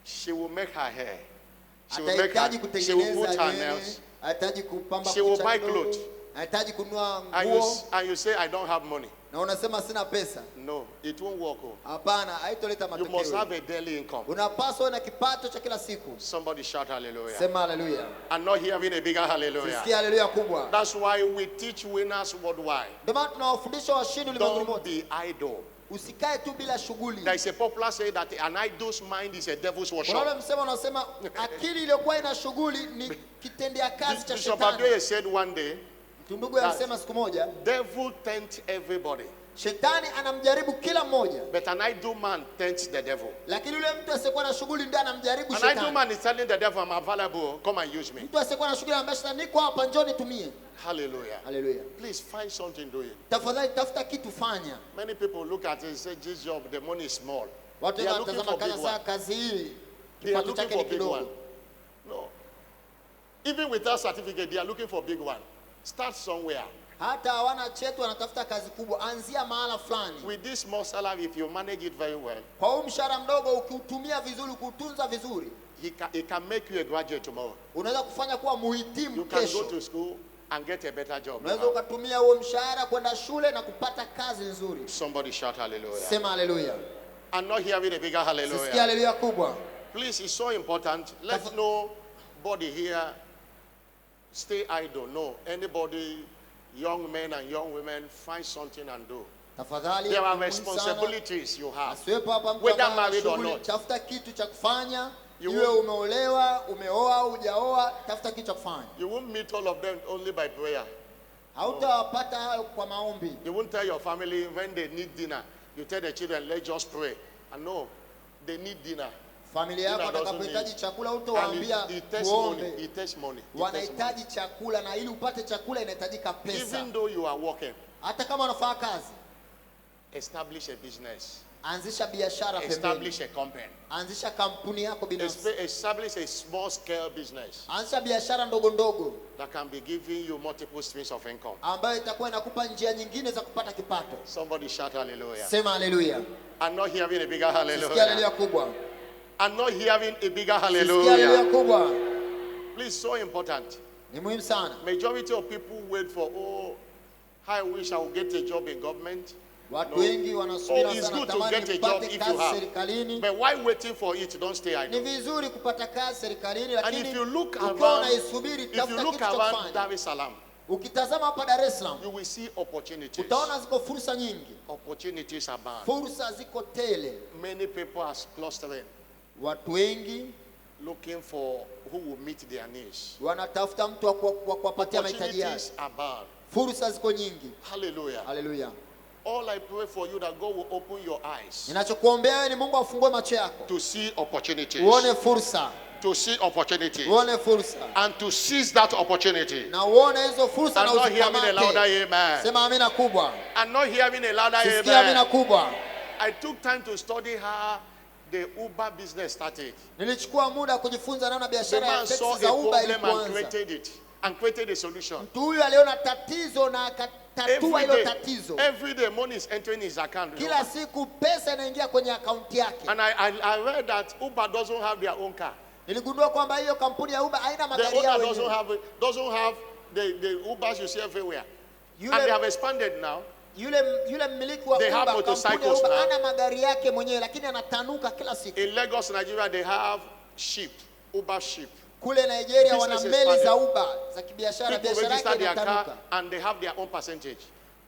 she will make her hair. She will Atahitaji she will put kutengeneza her nywele, nails. atahitaji kupamba She will kucha buy kidogo, clothes. atahitaji kununua And nguo you say, I don't have money. na unasema sina pesa. No, it won't work. Oh. Hapana, haitoleta You must have matokeo. a daily income. Unapaswa na kipato cha kila siku. Somebody shout hallelujah. Sema haleluya. I'm not hearing a bigger hallelujah. Sikia haleluya kubwa. That's why we teach winners worldwide. Ndio maana tunawafundisha washindi ulimwenguni Don't mote. be idle. Usikae tu bila shughuli. There is a popular saying that an idle's mind is a devil's Kuna ule workshop. msemo unasema akili iliyokuwa ina shughuli ni kitendea kazi cha Bishop shetani. Abdul said one day, Ndugu alisema siku moja, devil tempts everybody, shetani anamjaribu kila mmoja, but an idle man tempts the devil. lakini yule mtu asiyekuwa na shughuli ndiye anamjaribu An idle shetani. man is telling the devil, I'm available, come and use me. Mtu asiyekuwa na shughuli anamwambia shetani, niko hapa, njoo nitumie. Hallelujah. Haleluya. Please find something doing. Tafadhali tafuta kitu fanya. Many people look at it and say, this job, the money is small. Watu They are wengi looking wanatazama for big kazi saa one. kazi hii They are kipato looking chake ni for big one. kidogo. No. Even without certificate, they are looking for big one. Start somewhere. Hata hawana cheti wanatafuta kazi kubwa. Anzia mahala fulani. With this small salary, if you manage it very well, Kwa huu mshahara mdogo ukiutumia vizuri, kuutunza vizuri, it can make you a graduate tomorrow. unaweza kufanya kuwa muhitimu You can go kesho. to school and get a better job. Unaweza ukatumia huo mshahara kwenda shule na kupata kazi nzuri. Somebody shout hallelujah. Sema haleluya. I'm not hearing a bigger Sikia hallelujah. haleluya kubwa. Please, it's so important. Let nobody here stay idle. No. Anybody, young men and young women, find something and do. Tafadhali. There are muhimu sana. responsibilities you have. Asiwepo hapa mtu Whether ambaye ana married or shughuli. not. Tafuta kitu cha kufanya. You Iwe won't- umeolewa, umeoa au hujaoa, tafuta kitu cha kufanya. You won't meet all of them only by prayer. Hautawapata hayo kwa maombi. You won't tell your family when they need dinner. You tell the children, let's just pray. And no, they need dinner. Familia yako Dinner doesn't atakapohitaji need- chakula And utawaambia it takes money. tuombe. It takes money. It takes money. Wanahitaji chakula na ili upate chakula inahitajika pesa. Even though you are working, Hata kama unafanya kazi, establish a business. anzisha biashara pembeni. Establish a company. Anzisha kampuni yako binafsi. Establish a small scale business Anzisha biashara ndogo ndogo that can be giving you multiple streams of income. ambayo itakuwa inakupa njia nyingine za kupata kipato. Somebody shout hallelujah. Sema haleluya. I'm not hearing a bigger Sikia haleluya hallelujah. kubwa. I'm not hearing a bigger Sikia haleluya hallelujah. kubwa. Please, so important. Ni muhimu sana. Majority of people wait for, oh, I wish I would get a job in government. Watu No. wengi wanasubiri Oh, it's sana good to tamani get a job nipate if you kazi have. serikalini. But while waiting for it, don't stay Ni idle. vizuri kupata kazi serikalini, And lakini if you look ukiwa around, unaisubiri, if you tafuta look kitu cha around kufanya. Dar es Salaam, Ukitazama hapa Dar es Salaam, you will see opportunities. utaona ziko fursa nyingi. Opportunities abound. Fursa ziko tele. Many people are clustering, Watu wengi looking for who will meet their needs. wanatafuta mtu wa kuwapatia mahitaji yao. Opportunities abound. Fursa ziko nyingi. Hallelujah. Haleluya. All I pray for you that God will open your eyes Ninachokuombea wewe ni Mungu afungue macho yako. to see opportunities. Uone fursa. To see opportunities. Uone fursa. And to seize that opportunity. Na uone hizo fursa I'm na not hearing a louder uzikamate. amen. Sema amina kubwa. I'm not hearing a louder Sikia amina amen. kubwa. I took time to study how the Uber business started. Nilichukua muda kujifunza namna The biashara ya man saw teksi a za Uber problem and ilipoanza. created it. And created a solution. Mtu huyu aliona tatizo na akatatua hilo tatizo. Every day money is entering his account. Kila siku pesa inaingia kwenye akaunti yake. And I read that Uber doesn't have their own car. Niligundua kwamba hiyo kampuni ya Uber haina The magari owner yao doesn't wenyewe. have the Ubers you see everywhere. Yule- And they have expanded now. Yule mmiliki wa They have Uber, kampuni ya motorcycles Uber now. hana magari yake mwenyewe, lakini anatanuka kila siku. In Lagos, Nigeria, they have ship, Uber ship. Kule Nigeria wana Business meli za expanded. Uber za kibiashara, People biashara register yake their car inatanuka. and they have their own percentage.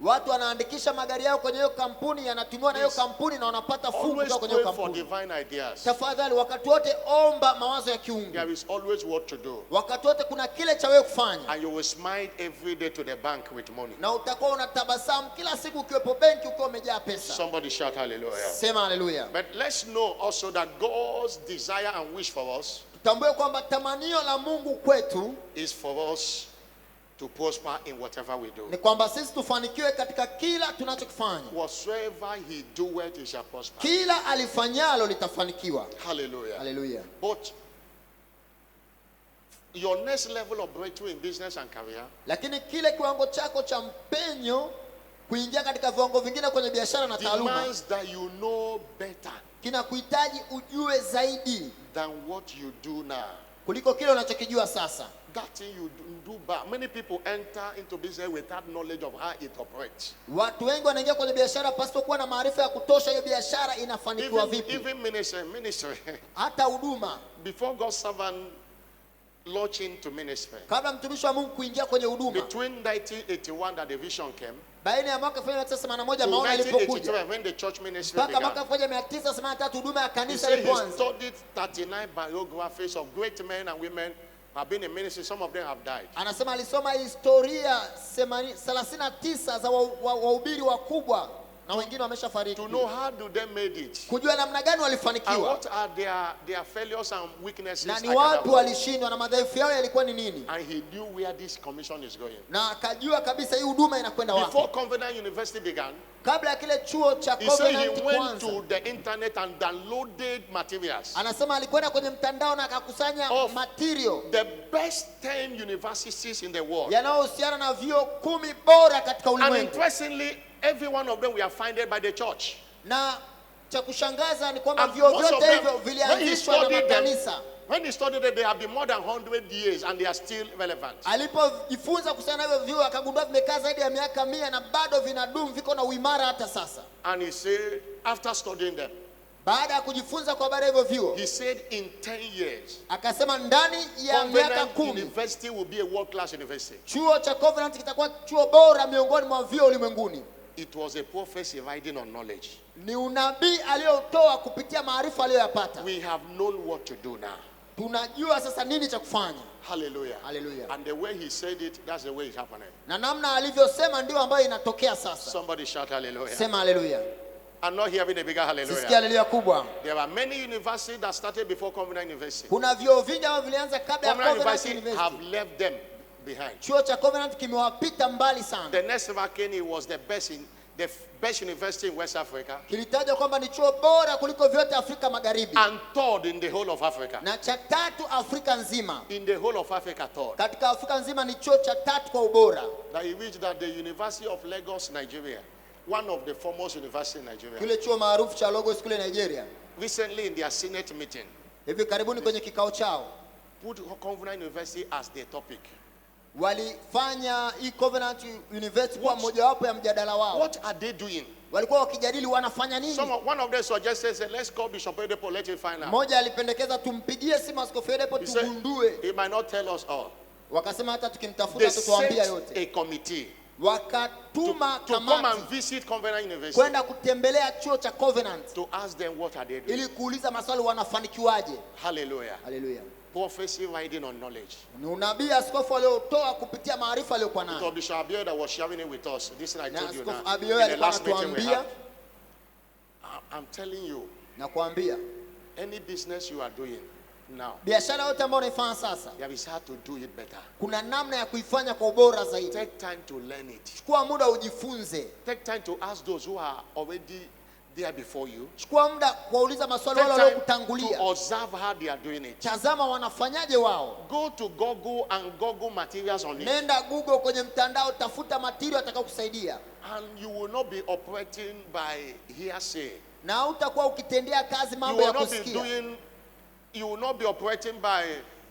Watu wanaandikisha magari yao kwenye hiyo kampuni, yanatumiwa na hiyo kampuni na wanapata fungu Always kutoka kwenye hiyo pray for kampuni. divine ideas. Tafadhali wakati wote omba mawazo ya kiungu. There is always what to do. Wakati wote kuna kile cha wewe kufanya. And you will smile every day to the bank with money. Na utakuwa unatabasamu kila siku ukiwepo benki ukiwa umejaa pesa. Somebody shout hallelujah. Sema hallelujah. But let's know also that God's desire and wish for us Tutambue kwamba tamanio la Mungu kwetu is for us to prosper in whatever we do. ni kwamba sisi tufanikiwe katika kila tunachokifanya. Whatsoever he doeth, he shall prosper. Kila alifanyalo litafanikiwa. Hallelujah. Hallelujah. But your next level of breakthrough in business and career Lakini kile kiwango chako cha mpenyo kuingia katika viwango vingine kwenye biashara na taaluma demands that you know better kinakuhitaji ujue zaidi than what you do now. kuliko kile unachokijua sasa. That thing you do back. Many people enter into business without knowledge of how it operates. Watu wengi wanaingia kwenye biashara pasipokuwa na maarifa ya kutosha hiyo biashara inafanikiwa vipi. Even ministry. Hata huduma, Before God's servant launch into ministry, kabla mtumishi wa Mungu kuingia kwenye huduma, between 1981 that the vision came baina ya mwaka 1981 to maono yalipokuja 1983 when the church ministry mpaka mwaka began, 1983 huduma ya he kanisa said he ilipoanza. studied 39 biographies of great men and women who have been in ministry. Some of them have died. Anasema alisoma historia 39 za wahubiri wakubwa na wengine wameshafariki. To know how do they made it, Kujua namna gani and walifanikiwa what are their failures and weaknesses, na ni I can wapi avoid. walishindwa na madhaifu yao yalikuwa ni nini, And he knew where this commission is going. na akajua kabisa hii huduma inakwenda wapi. Before Covenant University began, Kabla ya kile chuo cha he said he Covenant went kuanza, to the internet and downloaded materials. anasema alikwenda kwenye mtandao na akakusanya Of material The best 10 universities in the world. yanayohusiana na vyuo 10 bora katika And ulimwengu. interestingly, every one of them were funded by the church. Na cha kushangaza ni kwamba And vyuo most of vyote them, hivyo when he vilianzishwa na studied them, makanisa. when he studied it, they have been more than 100 years and they are still relevant. Alipojifunza kuhusiana na hivyo vyuo akagundua vimekaa zaidi ya miaka 100 na bado vinadumu, viko na uimara hata sasa. And he said, after studying them, Baada ya kujifunza kwa habari ya hivyo vyuo, he said in 10 years, akasema ndani ya miaka Covenant 10 University will be a world-class university. chuo cha Covenant kitakuwa chuo bora miongoni mwa vyuo ulimwenguni. It was a prophecy riding on knowledge. Ni unabii aliyotoa kupitia maarifa aliyoyapata. We have known what to do now. Tunajua sasa nini cha kufanya. Hallelujah. Hallelujah. And the way he said it, that's the way it's happening. Na namna alivyosema ndio ambayo inatokea sasa. Somebody shout hallelujah. Sema hallelujah. I'm not hearing a bigger Sisikia hallelujah. hallelujah kubwa. There are many universities that started before Covenant University. Kuna vyuo vingi ambavyo vilianza kabla ya Covenant Covenant University have University. left them behind. Chuo cha Covenant kimewapita mbali sana. The next Vakeni was the best university in West Africa Kilitajwa kwamba ni chuo bora kuliko vyote Afrika Magharibi. and third in the whole of Africa. Na cha tatu Afrika nzima. In the whole of Africa, third. Katika Afrika nzima ni chuo cha tatu kwa ubora. That he reached that the University of Lagos, Nigeria, one of the foremost universities in Nigeria, Kile chuo maarufu cha Lagos kule Nigeria, recently in their Senate meeting, hivi karibuni kwenye kikao chao put Covenant University as their topic. walifanya hii Covenant University kuwa mojawapo ya mjadala wao. What are they doing? Walikuwa wakijadili wanafanya nini. One of them suggested, said, let's call Bishop Oyedepo, let him find out. Mmoja alipendekeza tumpigie simu Askofu Oyedepo He said, tugundue. he might not tell us all. Wakasema hata They tukimtafuta tutuambia sent yote. a committee Wakatuma to come and kamati visit Covenant University kwenda kutembelea chuo cha Covenant to ask them what are they doing. ili kuuliza maswali wanafanikiwaje. Hallelujah. Haleluya. Prophecy riding on knowledge. Ni unabii askofu aliotoa kupitia maarifa aliyokuwa Because nayo. Bishop Abiola was sharing it with us. This I Na told you Askofu now. Abiola In the alikuwa last meeting we anatuambia had. I'm telling you, na kuambia any business you are doing now, biashara yote ambayo unaifanya sasa there is how to do it better. kuna namna ya kuifanya kwa ubora zaidi. Take time to learn it. Chukua muda ujifunze. Take time to ask those who are already there before you. Chukua muda kuwauliza maswali Take wale time waliokutangulia. to observe how they are doing it. Tazama wanafanyaje wao. Go to Google and Google materials on it. Nenda Google kwenye mtandao, tafuta material atakayokusaidia. And you will not be operating by hearsay. Na utakuwa ukitendea kazi You mambo ya will not be kusikia. doing, you will not be operating by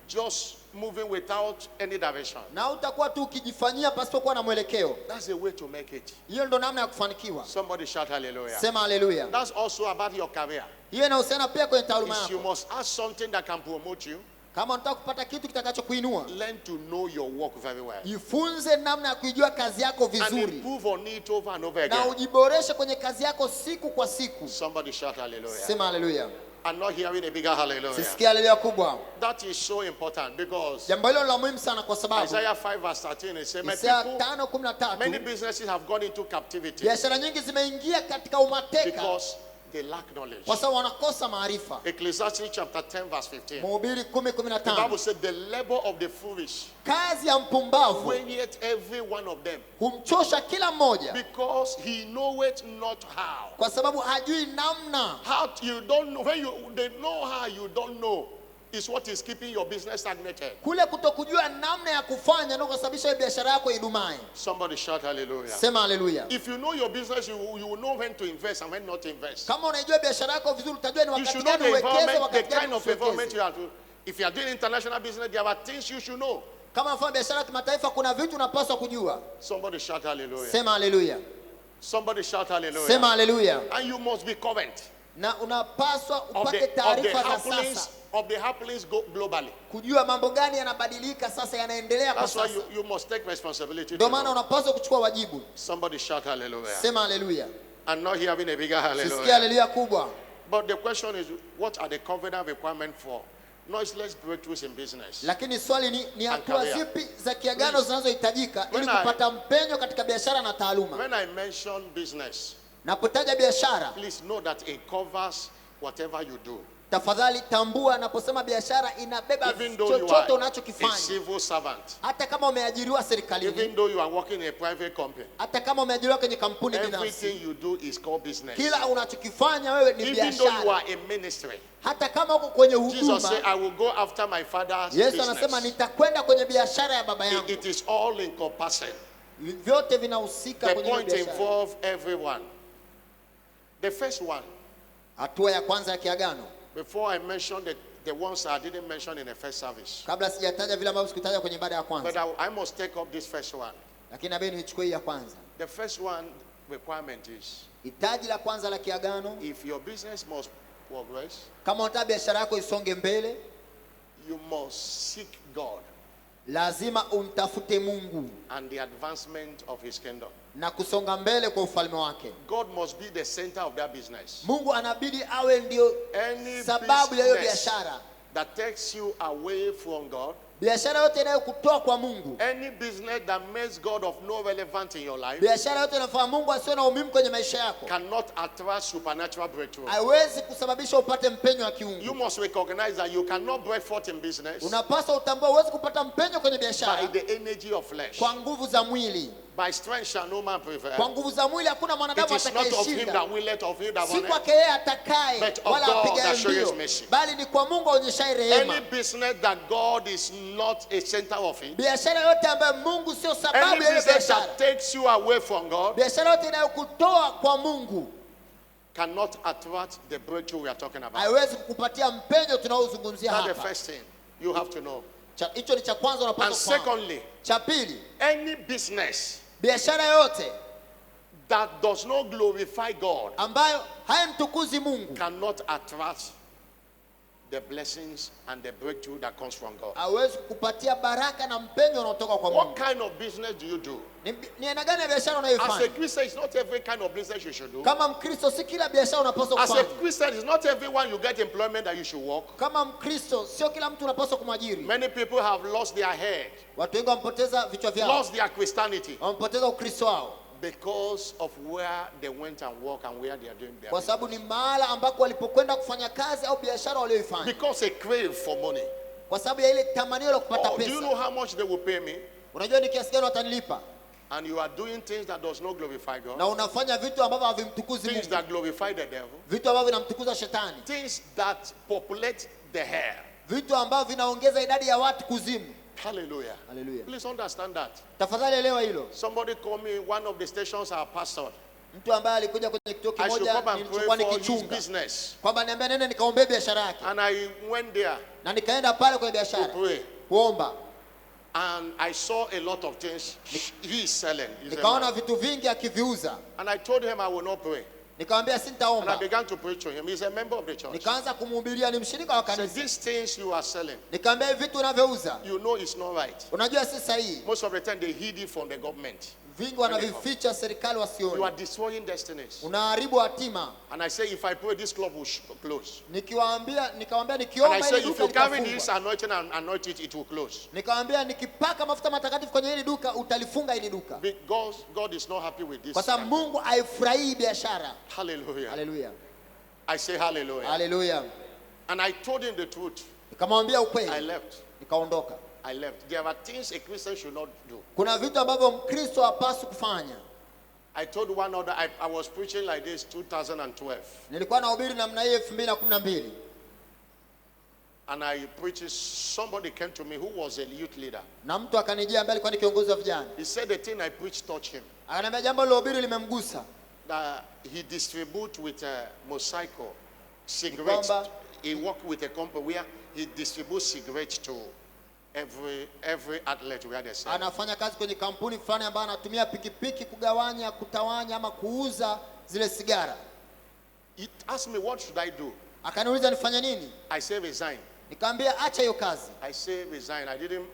just moving without any direction. Na utakuwa tu ukijifanyia pasipokuwa na mwelekeo. That's the way to make it. Hiyo ndo namna ya kufanikiwa. Somebody shout hallelujah. Sema haleluya. That's also about your career. Hiyo inahusiana pia kwenye taaluma Is you yako. must ask something that can promote you. Kama unataka kupata kitu kitakachokuinua, learn to know your work very well. jifunze namna ya kuijua kazi yako And vizuri, improve on it over and over na again. ujiboreshe kwenye kazi yako siku kwa siku. Somebody shout hallelujah. Sema haleluya. I'm not hearing a bigger hallelujah. Sisikia haleluya kubwa. That is so important because Jambo hilo la muhimu sana kwa sababu Isaiah 5 verse 13 it says, Isaya many 5:13, businesses have gone into captivity biashara nyingi zimeingia katika umateka because they lack knowledge. kwa sababu wanakosa maarifa. Ecclesiastes chapter 10 verse 15. Mhubiri The 10:15, Bible said the labor of the foolish kazi ya mpumbavu weigheth every one of them, humchosha kila mmoja because he knoweth not how. kwa sababu hajui namna. How you don't know, when they know how you don't know, is what is keeping your business stagnated. Kule kutokujua namna ya kufanya ndio kusababisha biashara yako idumae. Somebody shout hallelujah. Sema haleluya. If you know your business, you will know when to invest and when not to invest. Kama unaijua biashara yako vizuri, utajua ni You wakati should know gani the uwekeze, environment, the wakati gani kind of environment usiwekeze. you are to. If you are doing international business, there are things you should know. Kama unafanya biashara ya kimataifa, kuna vitu unapaswa kujua. Somebody shout hallelujah. Sema haleluya. Somebody shout hallelujah. Sema haleluya. And you must be current Na unapaswa of upate the taarifa za happenings sasa, globally. kujua mambo gani yanabadilika sasa, yanaendelea kwa That's why sasa. you must take responsibility. Ndio to maana know. unapaswa kuchukua wajibu. Somebody shout hallelujah. Sema haleluya. I'm not hearing a bigger Sisikia hallelujah. haleluya kubwa. But the question is, what are the covenant requirements for noiseless breakthroughs in business? Lakini swali ni hatua career. zipi za kiagano zinazohitajika ili When I- kupata mpenyo katika biashara na taaluma. When I mention business, Napotaja biashara, please know that it covers whatever you do. tafadhali tambua, naposema biashara inabeba Even though you chochote are a unachokifanya. civil servant, Hata kama umeajiriwa serikalini, even though you are working in a private company, hata kama umeajiriwa kwenye kampuni binafsi, everything you do is called business. kila unachokifanya wewe ni Even though you biashara. are a ministry, Hata kama uko kwenye Jesus said, huduma, I will go after my father's Yesu anasema business. nitakwenda kwenye biashara ya baba yangu. It is all encompassing. Vyote vinahusika The kwenye hiyo point biashara. involves everyone. The first one, Hatua ya kwanza ya kiagano, before I mention the ones I didn't mention in the first service, kabla sijataja vile ambavyo sikutaja kwenye ibada ya but kwanza, I must take up this first one. lakini nabidi nichukue hii ya kwanza. The first one requirement is, Hitaji la kwanza la kiagano, if your business must progress, kama unataka biashara yako isonge mbele, you must seek God lazima umtafute Mungu and the advancement of his kingdom. na kusonga mbele kwa ufalme wake. God must be the center of that business. Mungu anabidi awe ndio Any sababu ya hiyo business biashara. that takes you away from God, Biashara yote inayokutoa kwa Mungu, any business that makes God of no relevance in your life, biashara yote inafanya Mungu asiwe na umuhimu kwenye maisha yako, cannot attract supernatural breakthrough. haiwezi kusababisha upate mpenyo wa You kiungu. must recognize that you cannot break forth in business Unapaswa utambue huwezi kupata mpenyo kwenye by biashara the energy of flesh. kwa nguvu za mwili. By strength shall no man prevail. Kwa nguvu za mwili hakuna It mwanadamu is not of him atakayeshinda. that willeth, of him that Si runneth. kwake yeye atakaye But of wala God apigaye that showeth mbio, mercy. bali ni kwa Mungu aonyeshaye rehema. Any business that God is not a center of it, Biashara yote ambayo Mungu sio any sababu ya hiyo business biashara, that takes you away from God, biashara yote inayokutoa kwa Mungu cannot attract the breakthrough we are talking about. haiwezi kukupatia mpenyo tunaozungumzia That's the hapa. first thing you have to know. Hicho ni cha kwanza And unapaswa kufahamu. secondly, Cha pili, any business biashara yote that does not glorify God ambayo haimtukuzi Mungu cannot attract the blessings and the breakthrough that comes from God. hawezi kukupatia baraka na mpenyo unaotoka kwa What Mungu. kind of business do you do? Ni aina gani ya biashara As a unayoifanya? Christian, it's not every kind of business you should do. Kama Mkristo, si kila biashara unapaswa As a kufanya. Christian, it's not everyone you get employment that you should work. Kama Mkristo, sio kila mtu unapaswa kumwajiri. Many people have lost their head, Watu wengi wamepoteza vichwa vyao, lost their Christianity wamepoteza Ukristo wao because of where they went and work and where they are doing their kwa sababu ni mahala ambako walipokwenda kufanya kazi au biashara walioifanya, because they crave for money. kwa sababu ya ile tamanio la kupata Oh, do you know pesa. how much they will pay me? Unajua ni kiasi gani watanilipa? And you are doing things that does not glorify Na God, unafanya vitu ambavyo havimtukuzi things Mungu, that glorify the devil, vitu ambavyo vinamtukuza shetani, things that populate the hair. vitu ambavyo vinaongeza idadi ya watu kuzimu. Hallelujah. Haleluya. Please understand that. Tafadhali elewa hilo. Somebody called me one of the stations our pastor. Mtu ambaye alikuja kwenye kituo I should kimoja come and nilichokuwa pray for his nikichunga, business. kwamba niambia nene nikaombee biashara yake, And I went there na nikaenda pale kwenye to biashara pray. kuomba, And I saw a lot of things he is selling. He's a nikaona man. vitu vingi akiviuza, And I told him I will not pray. Nikamwambia And I sintaomba. began to preach to him. He's a member of the church. Nikaanza kumhubiria, ni mshirika wa So kanisa. these things you are selling, Nikamwambia hivi vitu unavyouza you know it's not right. unajua si sahihi. Most of the time they hid it from the government. Vingi wanavificha serikali You wasione. are destroying destinies. Unaharibu hatima. And I say, if I pray, this club will close. Nikamwambia And I nikiomba say, hili if duka you carry this litafungwa. anointing and anoint it, it will close. Nikamwambia nikipaka mafuta matakatifu kwenye hili duka utalifunga hili duka. Because God is not happy with this. Kwa sababu Mungu haifurahii biashara. Hallelujah. Haleluya. I say hallelujah. Haleluya. And I told him the truth. Nikamwambia I ukweli. left. Nikaondoka. I left. There are things a Christian should not do. Kuna vitu ambavyo Mkristo hapaswi kufanya. I told one other, I was preaching like this 2012. Nilikuwa nahubiri namna hii 2012. And I preached, somebody came to me who was a youth leader. Na mtu akanijia ambaye alikuwa ni kiongozi wa vijana. He said the thing I preached touched him. Akaniambia jambo lilohubiri limemgusa. That he distributes with a motorcycle cigarettes. Kwamba He worked with a company where he distributes cigarettes to every athlete where they sell. anafanya kazi kwenye kampuni fulani ambayo anatumia pikipiki kugawanya, kutawanya ama kuuza zile sigara. He asked me, what should I do? Akaniuliza nifanye nini? I say resign. Nikamwambia acha hiyo kazi. I say resign.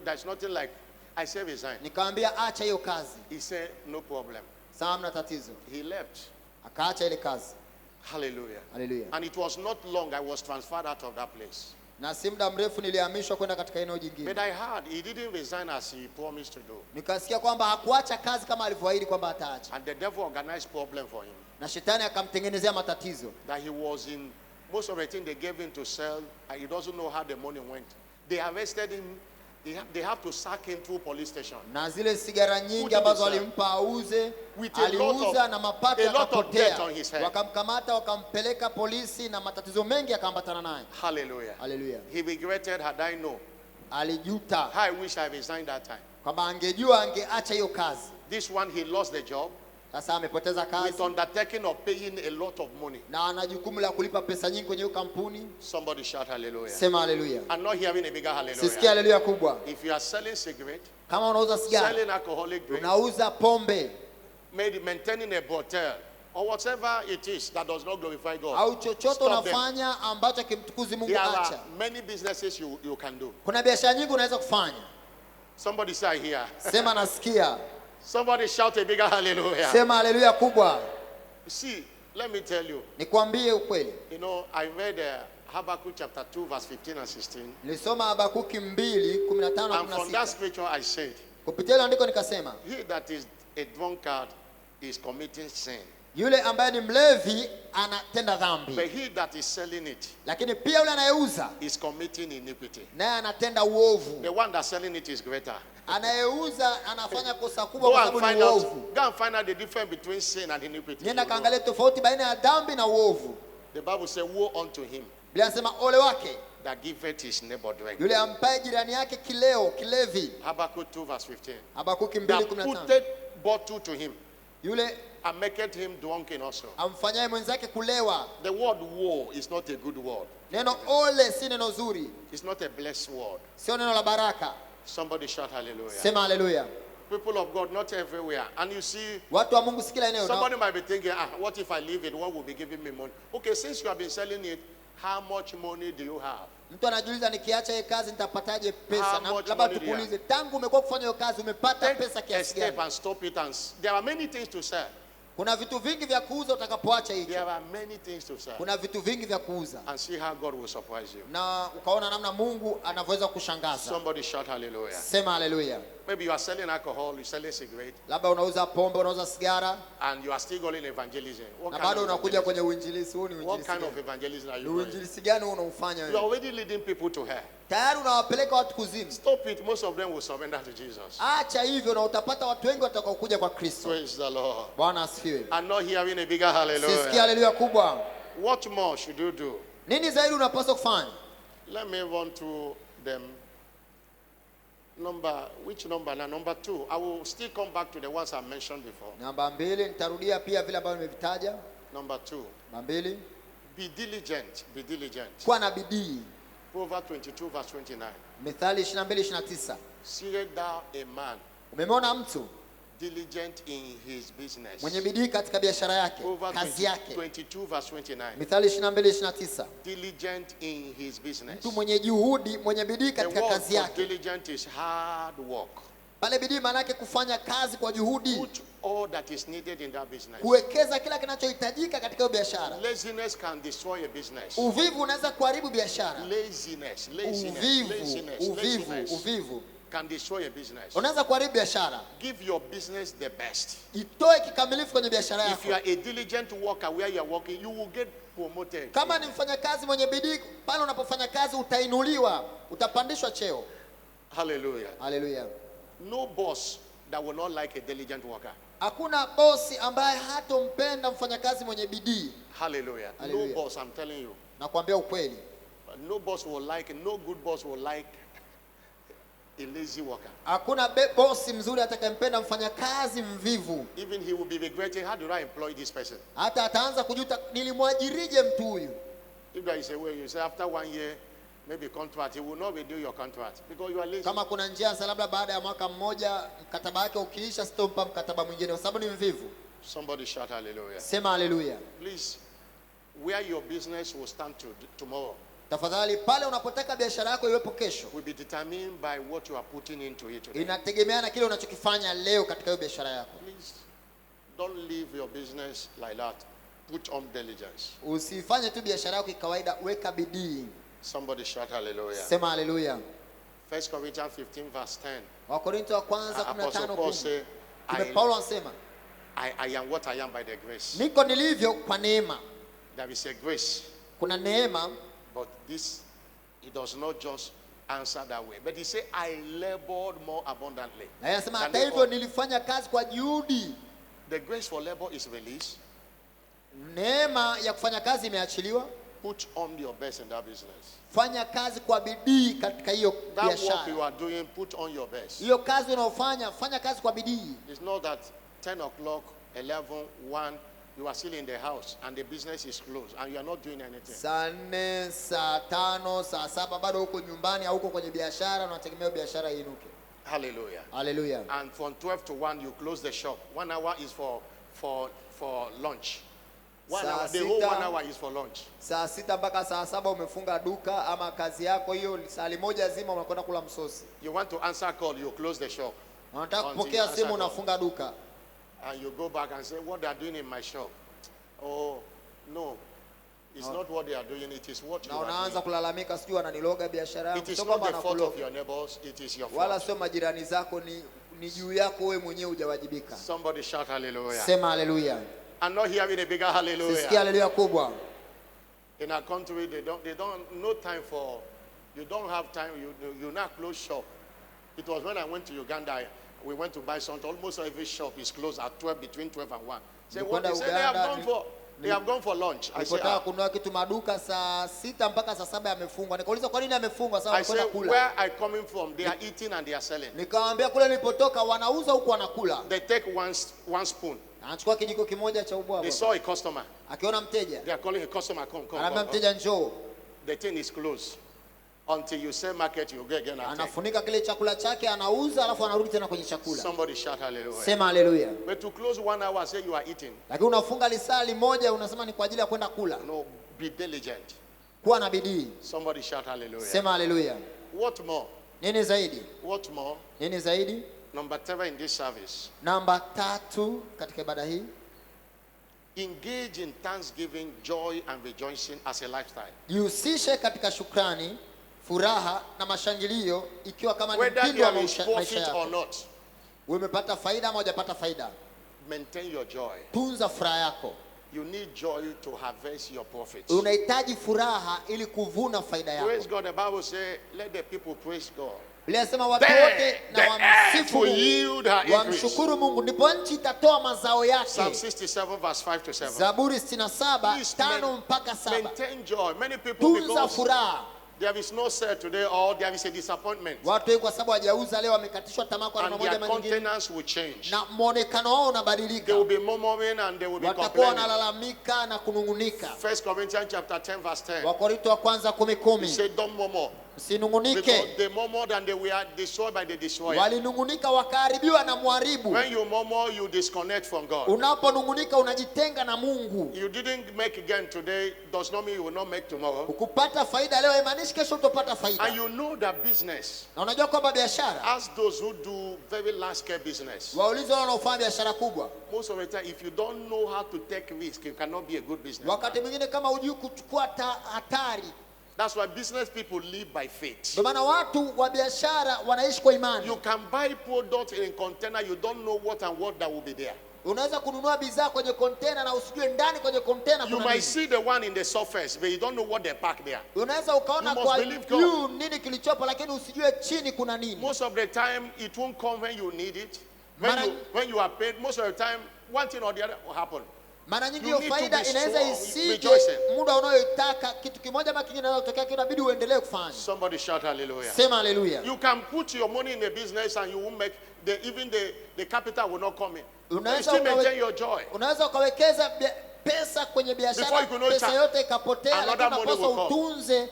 There's nothing like, I say resign. Nikamwambia acha hiyo kazi. He said, no problem. Sawa, hamna tatizo. He left. Akaacha ile kazi. Hallelujah. Haleluya. And it was not long I was transferred out of that place. Na si muda mrefu nilihamishwa kwenda katika eneo jingine. But I heard he didn't resign as he promised to do. Nikasikia kwamba hakuacha kazi kama alivyoahidi kwamba ataacha. And the devil organized problem for him. Na shetani akamtengenezea matatizo. That he was in, most of the thing they gave him to sell, and he doesn't know how the money went. They arrested him. They have to sack him through police station. Na zile sigara nyingi Who ambazo did he walimpa auze, With a lot aliuza of- na mapato a lot of debt yakapotea. on his head. Wakamkamata, wakampeleka polisi na matatizo mengi yakaambatana naye. Hallelujah. Haleluya. He regretted, had I known. Alijuta I wish I resigned that time. kwamba angejua angeacha hiyo kazi. This one, he lost the job Sasa amepoteza with kazi undertaking of paying a lot of money. na ana jukumu la kulipa pesa nyingi kwenye hiyo kampuni. Somebody shout hallelujah. Sema haleluya. I'm not hearing a bigger Sisikia hallelujah. haleluya kubwa. If you are selling cigarette, Kama unauza sigara, selling alcoholic drink, unauza pombe maintaining a brothel, or whatever it is that does not glorify God, au chochote stop them. unafanya ambacho kimtukuzi Mungu, There acha. are many businesses you can do. Kuna biashara nyingi unaweza kufanya. Somebody say here. Sema nasikia. Somebody shout a bigger hallelujah. Sema haleluya kubwa. See, let me tell you. Nikwambie ukweli. You know, I read Habakkuk chapter 2, verse 15 and 16. Nilisoma Habakuki 2:15 na And from that 16. scripture I said, Kupitia ile andiko nikasema, he that is a drunkard is committing sin. yule ambaye ni mlevi anatenda But dhambi. he that is selling it Lakini pia yule anayeuza is committing iniquity. naye anatenda uovu. The one that's selling it is greater. Anayeuza anafanya kosa kubwa Go kwa and sababu ni find uovu. out. Go and find out the difference between sin and iniquity. Nenda You know. kaangalia tofauti baina ya dhambi na uovu. The Bible says, woe unto him Biblia inasema ole wake that giveth his neighbor drink. yule ampaye jirani yake kileo, kilevi. Habakkuk 2, verse 15. Habakuki That 2:15. putteth bottle to him Yule and maketh him drunken also. amfanyaye mwenzake kulewa. The word woe is not a good word. Neno ole si neno zuri, It's not a blessed word. sio neno la baraka. Somebody shout hallelujah. Sema haleluya. People of God, not everywhere. And you see, Watu wa Mungu si kila eneo. somebody might be thinking, what if I leave it? What will be giving me money? Okay, since you have been selling it, how much money do you have? Mtu anajiuliza nikiacha hiyo kazi nitapataje pesa? How Na much labda money do you tukuulize, tangu umekuwa kufanya hiyo kazi umepata Take pesa a kiasi step gani? and stop it. There are many things to sell. Kuna vitu vingi vya kuuza utakapoacha hicho. There are many things to sell. Kuna vitu vingi vya kuuza. And see how God will surprise you. Na ukaona namna Mungu anavyoweza kushangaza. Somebody shout hallelujah. Sema haleluya. Maybe you are selling alcohol, you're selling cigarette, Labda unauza pombe, unauza sigara and you are still going evangelism. What na kind bado of unakuja evangelism? kwenye uinjilisti. Huu ni What uinjilisti kind of gani? evangelism are Ni you doing? uinjilisti gani unaufanya You are wewe? already leading people to hell. Tayari unawapeleka watu kuzimu. Stop it. Most of them will surrender to Jesus. Acha hivyo na utapata watu wengi watakaokuja kwa Kristo. Praise the Lord. Bwana asifiwe. I'm not hearing a bigger Sisikia hallelujah. haleluya kubwa. What more should you do? Nini zaidi unapaswa kufanya? Let me run through them. Which number? Now, number 2. I will still come back to the ones I mentioned before. Namba 2 nitarudia pia vile ambavyo nimevitaja. Number 2. Namba 2, Be diligent. Be diligent. kuwa na bidii. Proverbs 22, verse 29. Mithali 22:29. See thou a man Umemwona mtu diligent in his business. Mwenye bidii katika biashara yake, Proverbs kazi yake. 22 verse 29. Mithali 22:29. Diligent in his business. Mtu mwenye juhudi, mwenye bidii The katika word kazi for yake. diligent is hard work. Pale bidii maana yake kufanya kazi kwa juhudi, Put all that is needed in that business. kuwekeza kila kinachohitajika katika hiyo biashara. Laziness can destroy a business. Uvivu unaweza kuharibu biashara. Laziness Uvivu can destroy a business. unaweza kuharibu biashara. Give your business the best. Itoe kikamilifu kwenye biashara If yako. you are a diligent worker where you are working, you will get promoted. Kama ni mfanyakazi mwenye bidii, pale unapofanya kazi utainuliwa, utapandishwa cheo. Hallelujah. Haleluya. No boss that will not like a diligent worker. Hakuna bosi ambaye hatompenda mfanyakazi mwenye bidii. Hallelujah. Hallelujah. No boss, I'm telling you. Nakwambia ukweli. No boss will like, no good boss will like a lazy worker. Hakuna bosi mzuri atakayempenda mfanyakazi mvivu. Even he will be regretting, how did I employ this person? Hata ataanza kujuta, nilimwajirije mtu huyu. If there is a way, you say after 1 year, maybe contract, he will not renew your contract because you are lazy. Kama kuna njia sasa, labda baada ya mwaka mmoja mkataba wake ukiisha, sitompa mkataba mwingine kwa sababu ni mvivu. Somebody shout hallelujah. Sema haleluya. Please, where your business will stand tomorrow Tafadhali, pale unapotaka biashara yako iwepo kesho, will be determined by what you are putting into it today. inategemea na kile unachokifanya leo katika hiyo biashara yako. Please, don't leave your business like that. Put on diligence. Usifanye tu biashara yako kawaida, weka bidii. Somebody shout hallelujah. Sema haleluya. 1 Corinthians 15 verse 10. Wakorintho wa kwanza Apostle Paul 15:10. say, Paulo anasema, I am what I am by the grace. niko nilivyo kwa neema. There is a grace, Kuna neema, but this, he does not just answer that way. But he said, I labored more abundantly. na yeye anasema than hata they hivyo all. nilifanya kazi kwa juhudi. The grace for labor is released. Neema ya kufanya kazi imeachiliwa. Put on your best in that business. Fanya kazi kwa bidii katika hiyo That work you biashara. are doing, put on your best. Hiyo kazi unaofanya, fanya kazi kwa bidii. It's not that 10 o'clock, 11, 1, you are still in the house and the business is closed and you are not doing anything. Saa 4, saa 5, saa 7 bado uko nyumbani au uko kwenye biashara, unategemea biashara iinuke. Hallelujah. Haleluya. And from 12 to 1, you close the shop. 1 hour is for lunch. 1 hour, the whole 1 hour is for lunch. Saa 6 mpaka saa 7 umefunga duka ama kazi yako hiyo, saa moja zima unakwenda kula msosi. You want to answer call, you close the shop. Unataka Until kupokea you answer simu, call. unafunga duka. And you go back and say, what they are doing in my shop. Oh, no. It's not what they are doing, it is what you Na are unaanza doing. kulalamika, sijui wananiloga biashara yangu. It is Sio not kwamba the fault of anakuloga. your neighbors, it is your Wala fault. sio majirani zako, ni juu yako wewe mwenyewe hujawajibika. Somebody shout hallelujah. Sema haleluya. I'm not hearing a bigger Sisikia hallelujah. haleluya kubwa. In our country, they don't, no time for, you don't have time, you not close shop. It was when I went to Uganda, we went to buy something, almost every shop is closed at 12, between 12 and 1. Say, what? They say they have gone for lunch. I said, Nilipotaka kununua kitu maduka saa 6 mpaka saa 7 yamefungwa. Nikauliza kwa nini yamefungwa? Sasa I wanakwenda said, kula. where are coming from? They are eating and they are selling. Nikamwambia kule nilipotoka wanauza huku wanakula. They take one spoon. Anachukua kijiko kimoja cha ubwabwa. They saw a customer. Akiona mteja, They are calling a customer, come. anaambia mteja njoo. The thing is closed. Until you sell market, you get again and take. Anafunika kile chakula chake, anauza, alafu anarudi tena kwenye chakula. Somebody shout hallelujah. Sema haleluya. But to close 1 hour, say you are eating. Lakini unafunga lisali moja, unasema ni kwa ajili ya kwenda kula. No, be diligent. Kuwa na bidii. Somebody shout hallelujah. Sema haleluya. What more? Nini zaidi? What more? Nini zaidi? Number 3 in this service. Namba 3 katika ibada hii. Engage in thanksgiving, joy, and rejoicing as a lifestyle. Jihusishe katika shukrani, furaha na mashangilio, ikiwa kama ni Whether mtindo wa there is maisha profit or yako. not, Umepata faida ama hujapata faida, maintain your joy. tunza furaha yako. You need joy to harvest your profits. Unahitaji furaha ili kuvuna faida yako. Praise God. The Bible says, let the people praise God. Biblia inasema watu Then wote the na earth wamsifu will Mungu, yield her increase. wamshukuru Mungu, ndipo nchi itatoa mazao Psalm yake. 67 verse 5 to 7. Zaburi 67 Please 5 mpaka 7. maintain joy. Many people, Tunza because furaha. there is no sale today or there is a disappointment, Watu wengi kwa sababu hajauza leo wamekatishwa tamaa kwa namna and moja their ama nyingine, countenance will change. na muonekano wao They unabadilika. will be murmuring and they will be Watakuwa complaining. wanalalamika na kunungunika. 1 Corinthians chapter 10 verse 10. Wakorintho wa kwanza He 10:10. said, don't murmur. Msinungunike. Because they murmured and they were destroyed by the destroyer. Walinungunika wakaharibiwa na mharibu. When you murmur, you disconnect from God. Unaponungunika unajitenga na Mungu. You didn't make again today does not mean you will not make tomorrow. Ukupata faida leo haimaanishi kesho utapata faida. And you know that business. Na unajua kwamba biashara. Ask those who do very large scale business. Waulize wale wanaofanya biashara kubwa. Most of the time, if you don't know how to take risk, you cannot be a good business. Wakati mwingine kama hujui kuchukua hatari. That's why business people live by faith. Ndio maana watu wa biashara wanaishi kwa imani. You can buy products in a container, you don't know what and what that will be there. Unaweza kununua bidhaa kwenye container na usijue ndani kwenye container kuna You nini. might see the one in the surface, but you don't know what they pack there. Unaweza ukaona kwa juu nini kilichopo lakini usijue chini kuna nini. Most of the time it won't come when you need it. When you are paid, most of the time one thing or the other will happen. Mara nyingi hiyo faida inaweza isije muda unayoitaka, kitu kimoja ama kingine kinaweza kutokea, inabidi uendelee kufanya. Somebody shout hallelujah. Sema hallelujah. You can put your money in a business and you won't make even the capital will not come in. You still maintain your joy. Unaweza ukawekeza pesa kwenye biashara, pesa yote ikapotea, lakini unapaswa utunze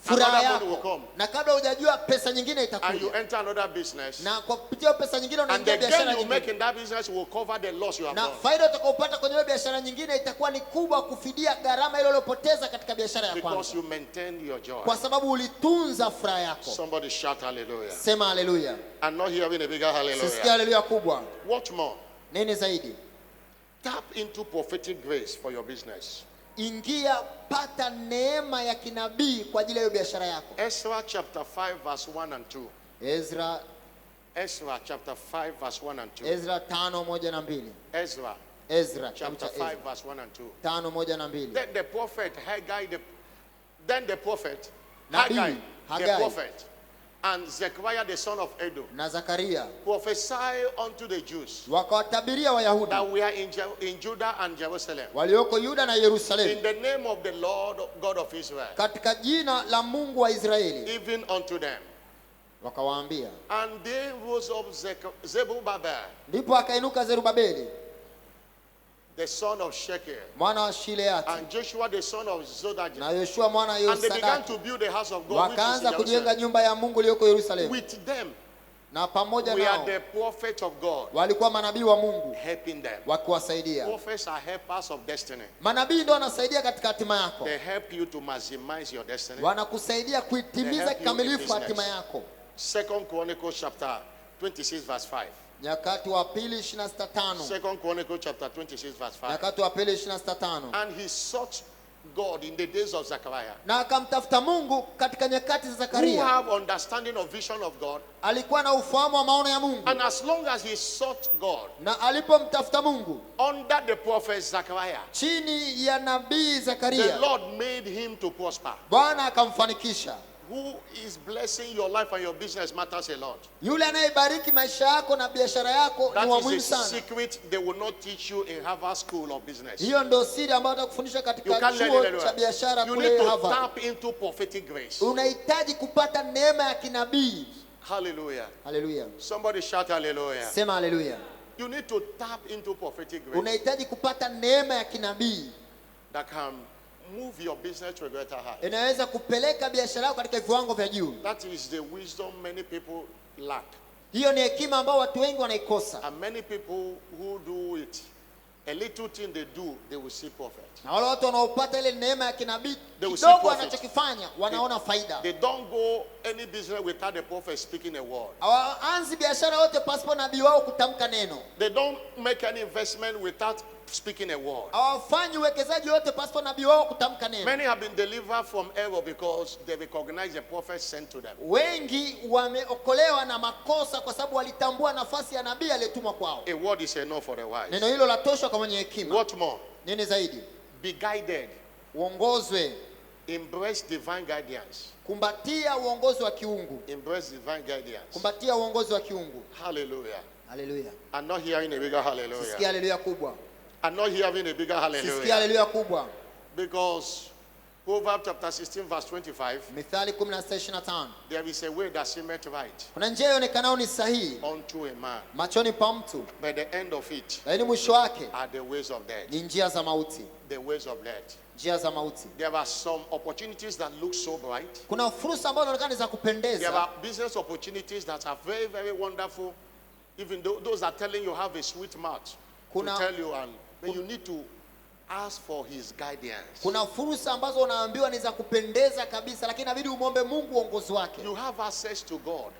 furaha yako. Na kabla hujajua pesa nyingine itakuja. And you enter another business. Na kwa kupitia pesa nyingine unaingia biashara nyingine. And the gain you make in that business will cover the loss you have done. Na faida utakayopata kwenye hiyo biashara nyingine itakuwa ni kubwa kufidia gharama ile uliyopoteza katika biashara ya kwanza. Because you maintain your joy. Kwa sababu ulitunza furaha yako. Somebody shout hallelujah. Sema hallelujah. I'm not hearing a bigger hallelujah. Sisikia hallelujah kubwa. What more? Nini zaidi? Tap into prophetic grace for your business. Ingia, pata neema ya kinabii kwa ajili ya biashara yako. Ezra chapter 5 verse 1 and 2. Ezra chapter 5 verse 1 and 2. Ezra 5:1 na 2. Ezra chapter 5 verse 1 and 2. 5:1 na 2. Then the prophet Haggai the prophet and Zechariah the son of Edo na Zakaria prophesy unto the Jews wakawatabiria Wayahudi that we are in Judah and Jerusalem walioko Yuda na Yerusalemu in the name of the Lord God of Israel, katika jina la Mungu wa Israeli, even unto them. Wakawaambia, and they rose up Zerubbabel, ndipo akainuka Zerubabeli the son of Shekel, mwana wa Shileati, and Joshua the son of Zodajah, na Yoshua mwana wa and they began Yosadaki, to build the house of God, wakaanza kujenga nyumba ya Mungu iliyoko Yerusalemu. With them na pamoja we nao are the prophets of God, walikuwa manabii wa Mungu helping them. wakiwasaidia. Prophets are helpers of destiny. Manabii ndio wanasaidia katika hatima yako. They help you to maximize your destiny. Wanakusaidia kuitimiza kikamilifu hatima yako. 2 Chronicles chapter 26 verse 5. Nyakati wa pili 26:5. 2 Chronicles chapter 26 verse 5. Nyakati wa pili 26:5. And he sought God in the days of Zechariah. Na akamtafuta Mungu katika nyakati za Zakaria. Who have understanding of vision of God. Alikuwa na ufahamu wa maono ya Mungu. And as long as he sought God. Na alipomtafuta Mungu. Under the prophet Zechariah. Chini ya nabii Zakaria. The Lord made him to prosper. Bwana akamfanikisha. Who is blessing your life and your business matters a lot. Yule anayebariki maisha yako na biashara yako ni wa muhimu sana. That is a secret they will not teach you in Harvard School of Business. Hiyo ndio siri ambayo watakufundisha katika chuo cha biashara kule Harvard. You need to tap into prophetic grace. Unahitaji kupata neema ya kinabii. Hallelujah. Hallelujah. Somebody shout hallelujah. Sema hallelujah. You need to tap into prophetic grace. Unahitaji kupata neema ya kinabii that can move your business to a greater height. Inaweza kupeleka biashara yako katika viwango vya juu. That is the wisdom many people lack. Hiyo ni hekima ambayo watu wengi wanaikosa. And many people who do it, a little thing they do, they will see profit. Na wale watu wanaopata ile neema ya kinabii kidogo wanachokifanya wanaona faida. They don't go any business without the prophet speaking a word. Hawaanzi biashara yote pasipo nabii wao kutamka neno. They don't make any investment without speaking a word. Hawafanyi uwekezaji wote pasipo nabii wao kutamka neno. Many have been delivered from error because they recognize the prophet sent to them. Wengi wameokolewa na makosa kwa sababu walitambua nafasi ya nabii aliyetumwa kwao. A word is enough for the wise. Neno hilo latosha kwa mwenye hekima. What more? Nini zaidi? Be guided. Uongozwe. Embrace divine guidance. Kumbatia uongozi wa kiungu. Embrace divine guidance. Kumbatia uongozi wa kiungu. Hallelujah. Hallelujah. I'm not hearing a bigger hallelujah. Sisikia hallelujah kubwa. I'm not hearing a bigger hallelujah. Sisikia hallelujah kubwa. Because Proverbs chapter 16 verse 25. Mithali 16:25. There is a way that seemeth right Kuna njia ionekanayo ni sahihi unto a man, machoni pa mtu, but the end of it lakini mwisho wake are the ways of death. ni njia za mauti. The ways of death. Njia za mauti. There are some opportunities that look so bright. Kuna fursa ambazo zinaonekana za kupendeza. There are business opportunities that are very, very wonderful. Even though those are telling you have a sweet mouth to tell you, and but you need to ask for his guidance. Kuna fursa ambazo unaambiwa ni za kupendeza kabisa, lakini inabidi umombe Mungu uongozi wake. You have access to God.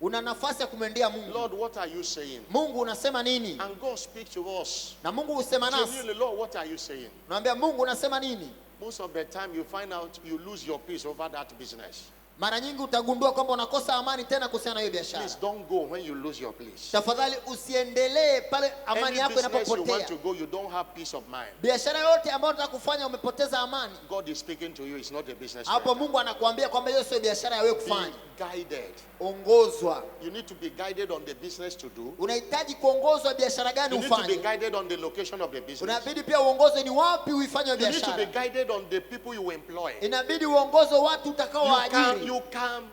Una nafasi ya kumwendea Mungu. Lord, what are you saying? Mungu unasema nini? And God speaks to us. Na Mungu husema nasi. Genuinely, Lord, what are you saying? Unaambia Mungu unasema nini? Most of the time you find out you lose your peace over that business. Mara nyingi utagundua kwamba unakosa amani tena kuhusiana na hiyo biashara. Please don't go when you lose your peace. Tafadhali usiendelee pale amani yako inapopotea. You want to go, you don't have peace of mind. Biashara yote ambayo unataka kufanya umepoteza amani. God is speaking to you, it's not a business. Hapo Mungu anakuambia kwamba hiyo sio biashara ya wewe kufanya. Be guided. Ongozwa. You need to be guided on the business to do. Unahitaji kuongozwa biashara gani ufanye. You need to be guided on the location of the business. Unabidi pia uongozwe ni wapi uifanye biashara. You need to be guided on the people you employ. Inabidi uongozwe watu utakaowaajiri. You can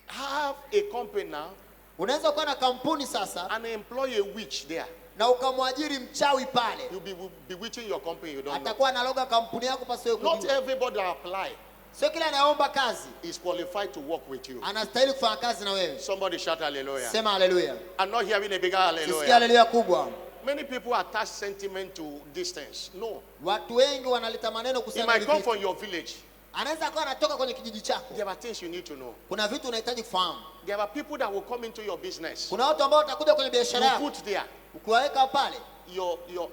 have a company now. Unaweza kuwa na kampuni sasa and employ a witch there. Na ukamwajiri mchawi pale. You'll be bewitching your company, you don't know. Atakuwa analoga kampuni yako pasiwe kujua. Not everybody apply. Sio kila anaomba kazi is qualified to work with you. Anastahili kufanya kazi na wewe. Somebody shout hallelujah. Sema hallelujah. I'm not hearing a bigger hallelujah. Sisikia hallelujah kubwa. Many people attach sentiment to distance. No. Watu wengi wanaleta maneno kuhusiana na vitu. It might come from your village. Anaweza kuwa anatoka kwenye kijiji chako. There are things you need to know. Kuna vitu unahitaji kufahamu. There are people that will come into your business. Kuna watu ambao watakuja kwenye biashara yako. You put there. Ukiwaweka pale.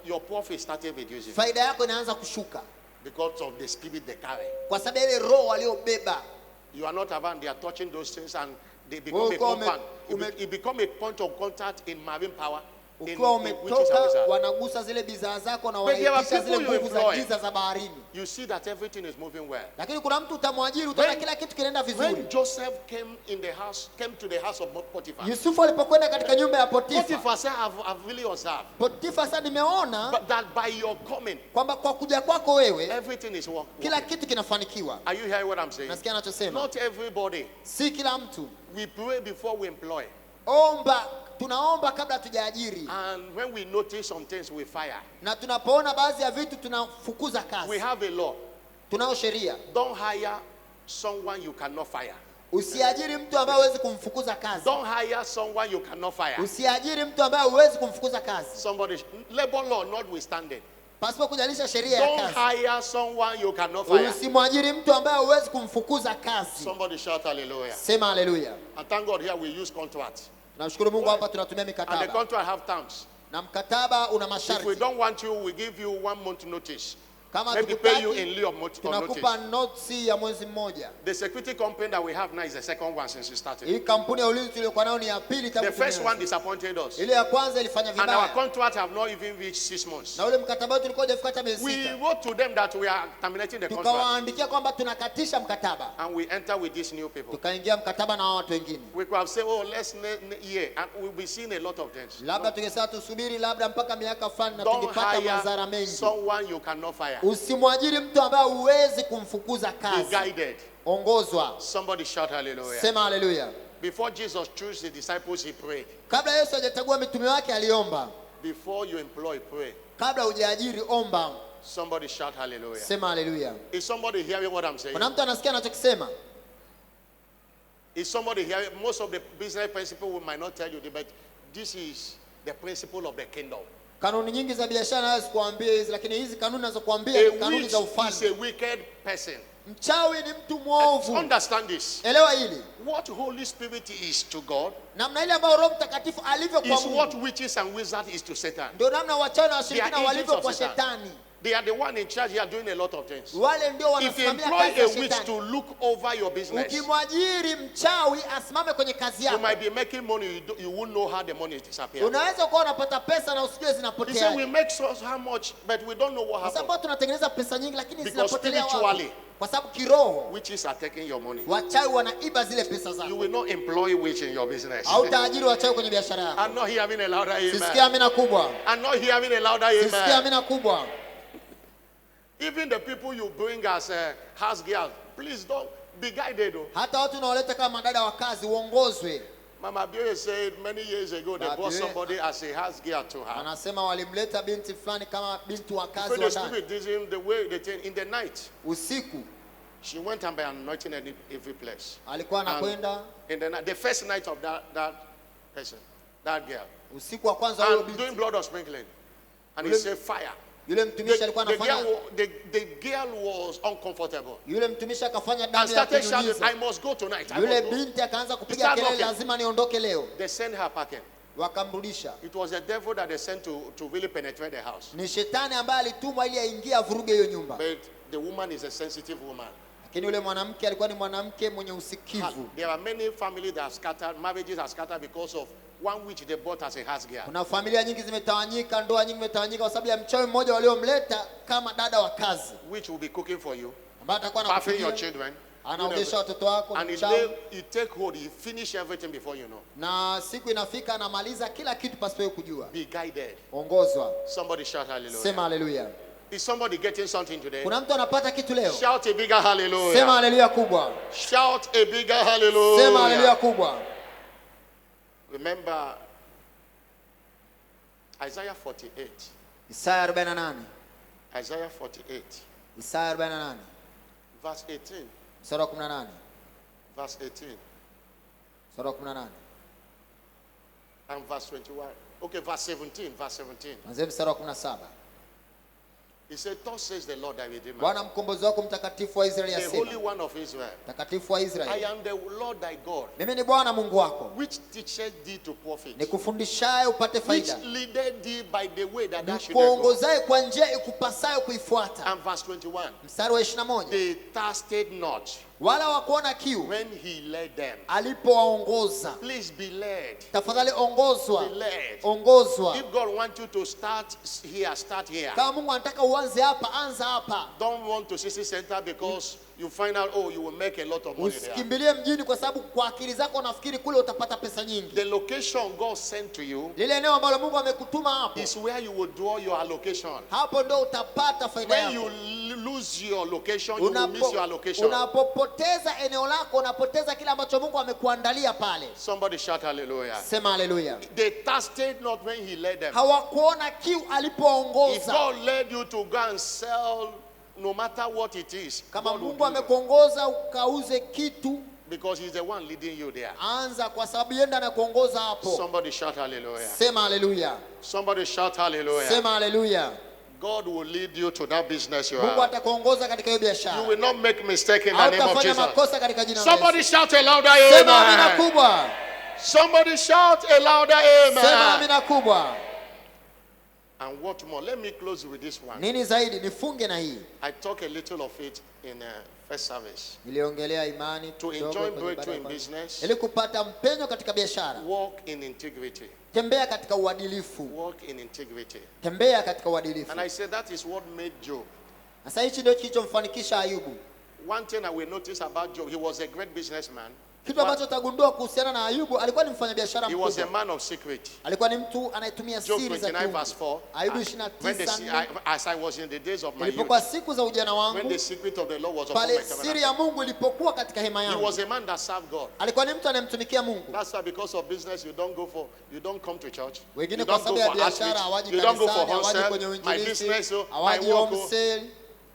Your profit started reducing. Faida yako inaanza kushuka. Because of the spirit they carry. Kwa sababu ile roho waliobeba. You are not around, they are touching those things and they become a compound. It become a point of contact in marine power. Ukiwa umetoka wanagusa zile bidhaa zako na wanaitisha zile nguvu za giza za baharini. You see that everything is moving well. Lakini kuna mtu utamwajiri utaona kila kitu kinaenda vizuri. When Joseph came to the house of Potiphar. Yusufu alipokwenda katika nyumba ya Potifa. Potiphar said, I've really observed. Potifa sasa nimeona that by your coming, kwamba kwa kuja kwako wewe everything is working. Kila kitu kinafanikiwa. Are you hearing what I'm saying? Nasikia anachosema. Not everybody. Si kila mtu. We pray before we employ. Tunaomba kabla tujaajiri. And when we notice some things we fire. Na tunapoona baadhi ya vitu tunafukuza kazi. We have a law. Tunao sheria. Don't hire someone you cannot fire. Usiajiri mtu ambaye huwezi kumfukuza kazi. Don't hire someone you cannot fire. Usiajiri mtu ambaye huwezi kumfukuza kazi. Somebody labor law notwithstanding. Pasipo kujalisha sheria ya kazi. Don't hire someone you cannot fire. Usimwajiri mtu ambaye huwezi kumfukuza kazi. Somebody shout hallelujah. Sema hallelujah. And thank God here we use contract. Nashukuru Mungu hapa tunatumia mikataba. And the contract have terms. Na mkataba una masharti. If we don't want you, we give you 1 month notice. Kama maybe pay you in lieu of notice. Tunakupa notice ya mwezi mmoja. The security company that we have now is the second one since we started. Hii kampuni ya ulinzi tuliyokuwa nayo ni ya pili tangu. The first one disappointed us. Ile ya kwanza ilifanya vibaya. And our contract have not even reached 6 months. Na ule mkataba wetu ulikuwa hujafika hata miezi 6. We wrote to them that we are terminating the contract. Tukawaandikia kwamba tunakatisha mkataba. And we enter with these new people. Tukaingia mkataba na watu wengine. We could have said, oh, let's yeah, and we'll be seeing a lot of things. Labda tungesema tusubiri labda mpaka miaka fulani na tungepata madhara mengi. Someone you cannot fire. Usimwajiri mtu ambaye huwezi kumfukuza kazi. Be guided. Ongozwa. Somebody shout hallelujah. Sema hallelujah. Before Jesus chose the disciples, he prayed. Kabla Yesu hajachagua mitume wake aliomba. Before you employ, pray. Kabla hujaajiri omba. Somebody shout hallelujah. Sema hallelujah. Is somebody hearing what I'm saying? Kuna mtu anasikia anachokisema? Is somebody hearing? Most of the business principle we might not tell you, but this is the principle of the kingdom. Kanuni nyingi za biashara hawezi kuambia hizi, lakini hizi kanuni nazokuambia ni kanuni za ufalme. Is a wicked person. Mchawi ni mtu mwovu. Understand this. Elewa hili. What Holy Spirit is to God. Namna ile ambayo Roho Mtakatifu alivyo kwa Mungu. Is what witches and wizards is to Satan. Ndio namna wachawi na washirikina walivyo kwa Shetani. They are the one in charge here doing a lot of things. Wale ndio wanasimamia kazi ya Shetani. If you employ a witch to look over your business. Ukimwajiri mchawi asimame kwenye kazi yako. You might be making money, you won't know how the money is disappearing. Unaweza kuwa unapata pesa na usijue zinapotea. He said we make so how much but we don't know what happens. Sababu tunatengeneza pesa nyingi lakini zinapotelea wapi? Kwa sababu kiroho witches are taking your money. Wachawi wanaiba zile pesa zako. You will not employ witch in your business. Hautaajiri wachawi kwenye biashara yako. I'm not hearing a louder amen. Sisikia amina kubwa. I'm not hearing a louder amen. Sisikia amina kubwa. Even the people you bring as house girls, please don't be guided. Hata watu unaoleta kama dada wa kazi uongozwe. Mama Bioye said many years ago they brought somebody as a house girl to her. Anasema walimleta binti fulani kama binti wa kazi wa ndani. The spirit did him the way they take in the night. Usiku. She went and by anointing every place. Alikuwa anakwenda. In the night, the first night of that person, that girl. Usiku wa kwanza huyo binti. Doing blood of sprinkling. And he said fire. Yule mtumishi alikuwa anafanya. The girl was uncomfortable. Yule mtumishi akafanya damu ya kunyunyiza. I must go tonight. Yule binti akaanza kupiga kelele, lazima niondoke leo. They sent her packing. Wakamrudisha. It was the devil that they sent to really penetrate the house. Ni shetani ambaye alitumwa ili aingie avuruge hiyo nyumba. But the woman is a sensitive woman. Lakini yule mwanamke alikuwa ni mwanamke mwenye usikivu. There are many families that are scattered, marriages are scattered because of one which they bought as a house girl. Kuna familia nyingi zimetawanyika, ndoa nyingi zimetawanyika kwa sababu ya mchawi mmoja waliomleta kama dada wa kazi. Which will be cooking for you. Ambaye atakuwa anakupikia your children. Anaogesha watoto wako. And he take hold, he finish everything before you know. Na siku inafika anamaliza kila kitu pasipo kujua. Be guided. Ongozwa. Somebody shout hallelujah. Sema hallelujah. Is somebody getting something today? Kuna mtu anapata kitu leo? Shout a bigger hallelujah. Sema hallelujah kubwa. Shout a bigger hallelujah. Sema hallelujah kubwa. Remember Isaiah 48. Isaya 48. Isaiah 48. Isaya 48. Verse 18. Sura 18. Verse 18. Sura 18. And verse 21. Okay, verse 17. Verse 17. Anzia mstari wa 17. He said, thus says the Lord thy Redeemer. Bwana mkombozi wako mtakatifu wa Israeli asema. The Holy One of Israel. Mtakatifu wa Israeli. I am the Lord thy God. Mimi ni Bwana Mungu wako. Which teacheth thee to profit. Nikufundishaye upate faida. Which leadeth thee by the way that thou shouldest go. Kuongozaye kwa njia ikupasayo kuifuata. And verse 21. Mstari wa 21. They thirsted not. Wala wakuona kiu. When he led them. Alipowaongoza. Please be led. Tafadhali ongozwa. Be led. Ongozwa. If God wants you to start here, start here. Kama Mungu anataka uanze hapa, anza hapa. Don't want to city center because you find out, oh, you will make a lot of money there. Usikimbilie mjini kwa sababu kwa akili zako unafikiri kule utapata pesa nyingi. The location God sent to you. Lile eneo ambalo Mungu amekutuma hapo. Is where you will draw your allocation. Hapo ndo utapata faida yako. When you lose your location, you will miss your allocation. Unapopoteza eneo lako, unapoteza kile ambacho Mungu amekuandalia pale. Somebody shout hallelujah. Sema hallelujah. They thirsted not when he led them. Hawakuona kiu alipoongoza. If God led you to go and sell, no matter what it is, kama Mungu amekuongoza ukauze kitu, because he's the one leading you there. Anza kwa sababu yenda na kuongoza hapo. Somebody shout hallelujah. Sema hallelujah. Somebody shout hallelujah. Sema hallelujah. God will lead you to that business you Mungu have. atakuongoza katika hiyo biashara. You will not make mistake in the name of Jesus. Makosa katika jina la Yesu. Somebody shout a louder amen. Sema amina kubwa. Somebody shout a louder amen. Sema amina kubwa. And what more? Let me close with this one. Nini zaidi nifunge na hii. I talk a little of it in first service. Niliongelea imani to enjoy breakthrough in business. Ili kupata mpenyo katika biashara. Walk in integrity. Tembea katika uadilifu. Walk in integrity. Tembea katika uadilifu. And I said that is what made Job. Sasa hichi ndio kilichomfanikisha Ayubu. One thing I will notice about Job, he was a great businessman. Kitu ambacho utagundua kuhusiana na Ayubu, alikuwa ni mfanyabiashara mkubwa. He was a man of secret. Alikuwa ni mtu anayetumia siri za Mungu. Ayubu 29. As I was in the days of my youth. Ilipokuwa siku za ujana wangu. When the secret of the Lord was upon my tabernacle. Pale siri ya Mungu ilipokuwa katika hema yangu. He was a man that served God. Alikuwa ni mtu anayemtumikia Mungu. That's why because of business you don't come to church. Wengine kwa sababu ya biashara hawaji kanisani, hawaji kwenye uinjilisti, hawaji homesale.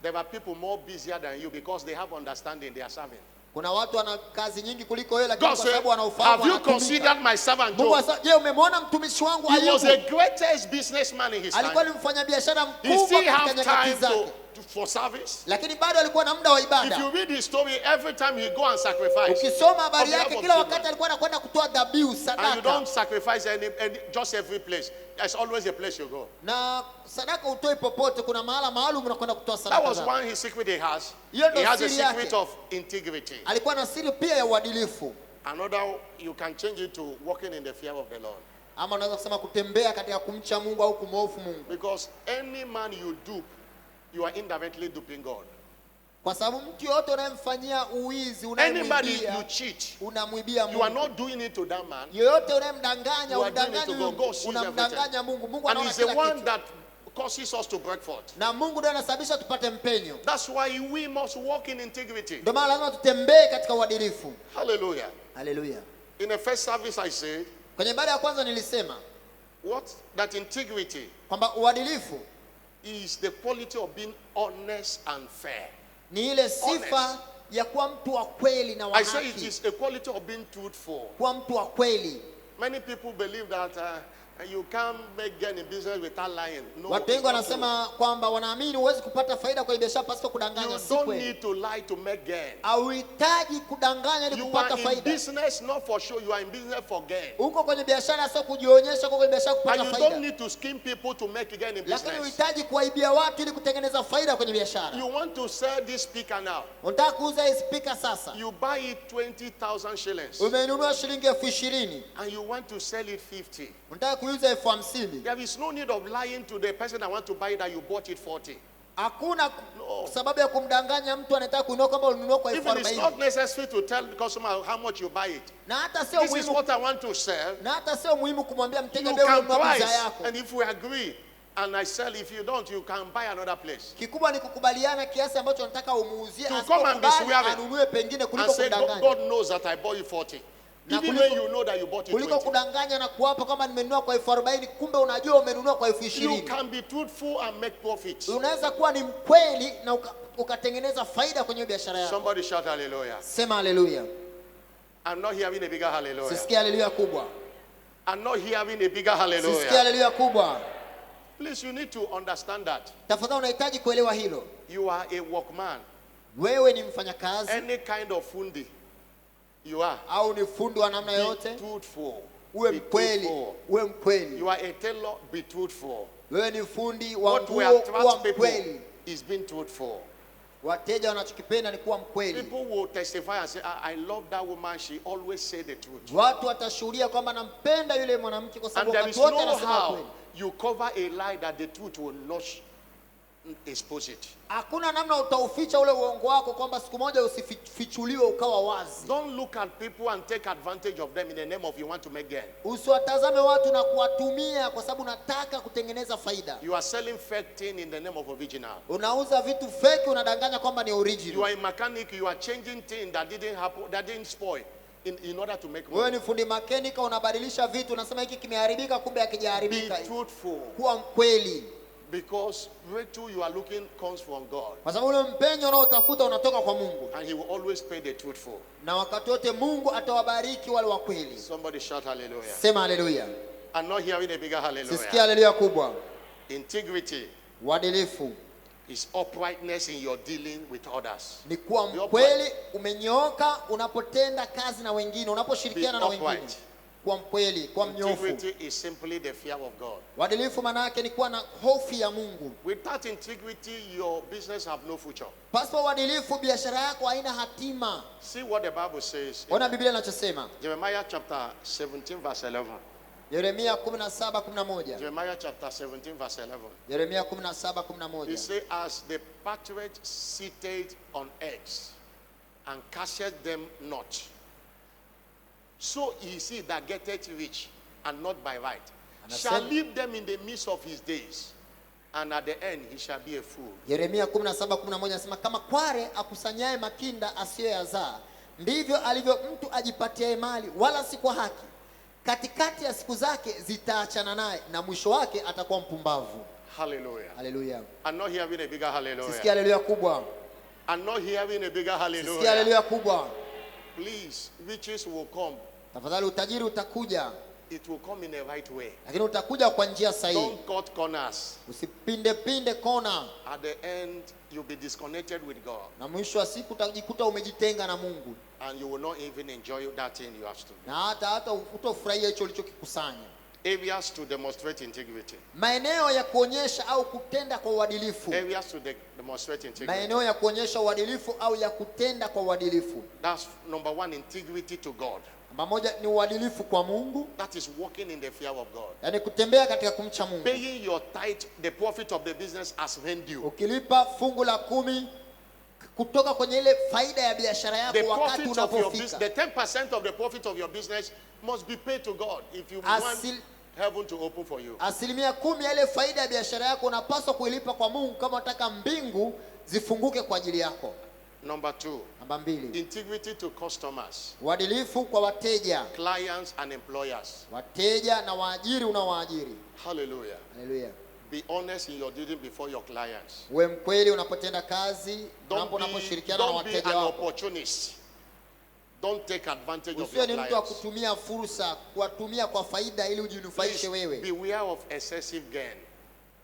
There are people more busier than you because they have understanding, they are serving. Kuna watu wana kazi nyingi kuliko wewe lakini kwa sababu wanaufahamu. Have you considered my servant Job? Mungu, je, umemwona mtumishi wangu Ayubu? He was the greatest businessman in his time. Alikuwa ni mfanyabiashara mkubwa katika nyakati zake. For service. Lakini bado alikuwa na muda wa ibada. If you read his story, every time he go and sacrifice. Ukisoma habari yake kila wakati alikuwa anakwenda kutoa dhabihu, sadaka. And you don't sacrifice just every place. There's always a place you go. Na sadaka utoi popote, kuna mahala maalum unakwenda kutoa sadaka. That was one his secret he has. He has a secret of integrity. Alikuwa na siri pia ya uadilifu. Another, you can change it to walking in the fear of the Lord. Ama unaweza kusema kutembea katika kumcha Mungu au kumhofu Mungu. Because any man you dupe, you are indirectly duping God. Kwa sababu mtu yote unayemfanyia uwizi, unayemwibia, unamwibia Mungu. You are not doing it to that man. Yoyote unayemdanganya, unamdanganya Mungu. Mungu anaona kila kitu. And he's the one that causes us to break forth. Na Mungu ndiye anasababisha tupate mpenyo. That's why we must walk in integrity. Ndio maana lazima tutembee katika uadilifu. Hallelujah. Hallelujah. In the first service I said, kwenye ibada ya kwanza nilisema that integrity kwamba uadilifu is the quality of being honest and fair. Ni ile sifa ya kuwa mtu wa kweli na wa haki. I say it is a quality of being truthful. Kuwa mtu wa kweli. Many people believe that you can't make gain in business without lying. No. Watu wengi wanasema kwamba wanaamini huwezi kupata faida kwenye biashara pasipo kudanganya. You don't need to lie to make gain. Hauhitaji kudanganya ili kupata faida. You are in business not for show, you are in business for gain. Uko kwenye biashara sio kujionyesha, uko kwenye biashara kupata faida. And you don't need to scheme people to make gain in business. Lakini unahitaji kuwaibia watu ili kutengeneza faida kwenye biashara. You want to sell this speaker now. Unataka kuuza hii speaker sasa. You buy it 20,000 shillings. Umeinunua shilingi 20,000. And you want to sell it 50. Unataka kuuza 50,000. There is no need of lying to the person that want to buy that you bought it 40. Hakuna sababu ya kumdanganya mtu anataka kununua kwamba ulinunua kwa 40,000. Even it's not necessary to tell the customer how much you buy it. Na hata sio This muhimu. is what I want to sell. Na hata sio muhimu kumwambia mteja You bei can ununua bidhaa price, yako. and if we agree and I sell, if you don't, you can buy another place. Kikubwa ni kukubaliana kiasi ambacho unataka umuuzie, To come and be swearing anunue pengine and kuliko say, kudanganya. God knows that I bought you 40. Even when you know that you bought it Kuliko 20. kudanganya na kuapa kama nimenunua kwa 40,000 kumbe unajua umenunua kwa 20,000. You can be truthful and make profit. Unaweza kuwa ni mkweli na ukatengeneza faida kwenye biashara yako. Somebody shout hallelujah. Sema hallelujah. I'm not hearing a bigger hallelujah. Sisikia hallelujah kubwa. I'm not hearing a bigger hallelujah. Sisikia hallelujah kubwa. Please, you need to understand that. Tafadhali unahitaji kuelewa hilo. You are a workman. Wewe ni mfanyakazi. Any kind of fundi you are. Au ni fundi wa namna Be yote. truthful. Uwe Be mkweli. truthful. Uwe mkweli. You are a tailor. Be truthful. Wewe ni fundi wa What will nguo, attract kuwa people mkweli. is being truthful. Wateja wanachokipenda ni kuwa mkweli. People will testify and say, I love that woman. She always say the truth. Watu watashuhudia kwamba nampenda yule mwanamke kwa And sababu there is wakati wote no anasema how kweli. you cover a lie that the truth will not expose it. Hakuna namna utauficha ule uongo wako kwamba siku moja usifichuliwe ukawa wazi. Don't look at people and take advantage of them in the name of you want to make gain. Usiwatazame watu na kuwatumia kwa sababu unataka kutengeneza faida. You are selling fake thing in the name of original. Unauza vitu fake, unadanganya kwamba ni original. You are a mechanic, you are changing things that didn't happen, that didn't spoil in order to make money. Wewe ni fundi makenika, unabadilisha vitu, unasema hiki kimeharibika kumbe hakijaharibika. Be truthful. Kuwa mkweli. Because breakthrough you are looking comes from God. Kwa sababu ule mpenyo unaotafuta unatoka kwa Mungu. And he will always pay the truthful. Na wakati wote Mungu atawabariki wale wa kweli. Somebody shout hallelujah. Sema hallelujah. I'm not hearing a bigger hallelujah. Sisikia hallelujah kubwa. Integrity Uadilifu is uprightness in your dealing with others. ni kuwa mkweli, umenyooka unapotenda kazi na wengine, unaposhirikiana na wengine. Kuwa mkweli, kuwa mnyofu. Integrity is simply the fear of God. Uadilifu maana yake ni kuwa na hofu ya Mungu. Without integrity, your business have no future. Pasipo uadilifu biashara yako haina hatima. See what the Bible says. Ona Biblia inachosema. Jeremiah chapter 17 verse 11. Yeremia 17:11. Jeremiah chapter 17 verse 11. Yeremia 17:11. He says, as the partridge seated on eggs and casteth them not, so is he that getteth rich and not by right, shall leave them in the midst of his days, and at the end he shall be a fool. Yeremia 17:11 anasema kama kware akusanyaye makinda asiyoyazaa, ndivyo alivyo mtu ajipatiaye mali wala si kwa haki. Katikati ya siku zake zitaachana naye na mwisho wake atakuwa mpumbavu. Hallelujah. Hallelujah. I'm not hearing a bigger hallelujah. Sisikia hallelujah kubwa. I'm not hearing a bigger hallelujah. Sisikia hallelujah kubwa. Please, riches will come. Tafadhali utajiri utakuja. It will come in the right way. Lakini utakuja kwa njia sahihi. Don't cut corners. Usipinde kona. At the end, you'll be disconnected with God. Na mwisho wa siku utajikuta umejitenga na Mungu. And you will not even enjoy that thing you have to do. Na hata utafurahia hicho ulichokikusanya. Areas to demonstrate integrity. Maeneo ya kuonyesha au kutenda kwa uadilifu. Areas to demonstrate integrity. Maeneo ya kuonyesha uadilifu au ya kutenda kwa uadilifu. That's number one, integrity to God. Namba moja ni uadilifu kwa Mungu. That is walking in the fear of God. Yaani kutembea katika kumcha Mungu. Paying your tithe, the profit of the business as when due. Ukilipa fungu la 10 kutoka kwenye ile faida ya biashara yako wakati unapofika. The 10% of the profit of your business must be paid to God. If you want heaven to open for you. 10% ya ile faida ya biashara yako unapaswa kuilipa kwa Mungu kama unataka mbingu zifunguke kwa ajili yako. Number 2, Namba 2, integrity to customers, uadilifu kwa wateja, clients and employers. wateja na waajiri unaowaajiri. Hallelujah. Haleluya. Be honest in your dealing before your clients. Uwe mkweli unapotenda kazi, Don't unaposhirikiana na be wateja an wako. opportunist. Don't take advantage of Usiwe your ni mtu wa clients. kutumia fursa, kuwatumia kwa faida ili ujinufaishe Please wewe. beware of excessive gain.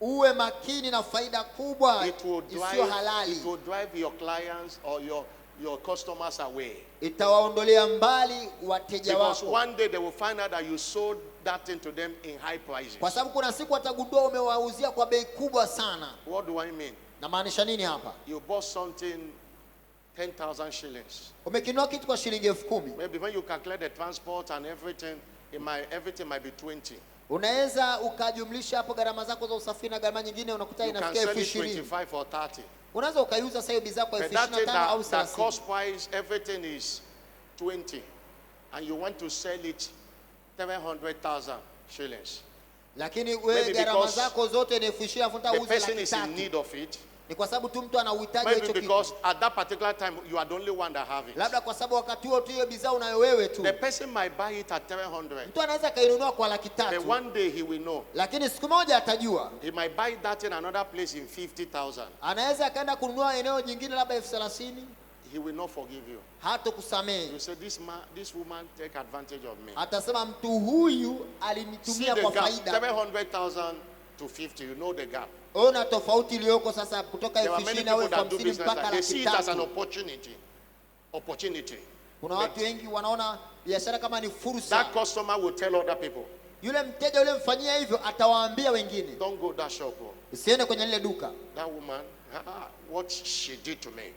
Uwe makini na faida kubwa It will isiyo halali. drive your clients or your customers away. Itawaondolea mbali wateja Because wako. one day they will find out that you sold that thing to them in high prices. Kwa sababu kuna siku watagundua umewauzia kwa bei kubwa sana. What do I mean? Na maanisha nini hapa? You bought something 10,000 shillings. Umekinua kitu kwa shilingi 10,000. Maybe when you calculate the transport and everything, everything might be 20. Unaweza ukajumlisha hapo gharama zako za usafiri na gharama nyingine unakuta You can inafikia sell it 20,000. 25 or 30. Unaweza ukaiuza sasa hiyo bidhaa kwa But that thing 25,000 au that 30,000. cost price, everything is 20. And you want to sell it 700,000 shillings. Lakini wewe Maybe gharama because zako zote ni 20,000 afuta The uuze person is in 300,000. need of it. Ni kwa sababu tu mtu ana uhitaji wa Maybe hicho kitu. because at that particular time you are the only one that have it. Labda kwa sababu wakati huo tu hiyo bidhaa unayo wewe tu. The person might buy it at 700. Mtu anaweza kainunua kwa But 300,000. one day he will know. Lakini siku moja atajua. He might buy that in another place in 50,000. Anaweza akaenda kununua eneo jingine labda 30,000, He will not forgive you. hatakusamehe. You say this woman take advantage of me. Atasema mtu huyu See alinitumia the kwa gap, faida. 700,000 to 50. You know the gap. Ona tofauti iliyoko sasa kutoka There are many 20,000 au people that do 50,000 business mpaka like they see it as an 300,000. opportunity. Kuna watu wengi wanaona biashara kama ni That fursa. customer will tell other people, Yule mteja yule mfanyia hivyo atawaambia wengine, don't go that shop. Oh. usiende kwenye lile duka. That woman, what she did to me.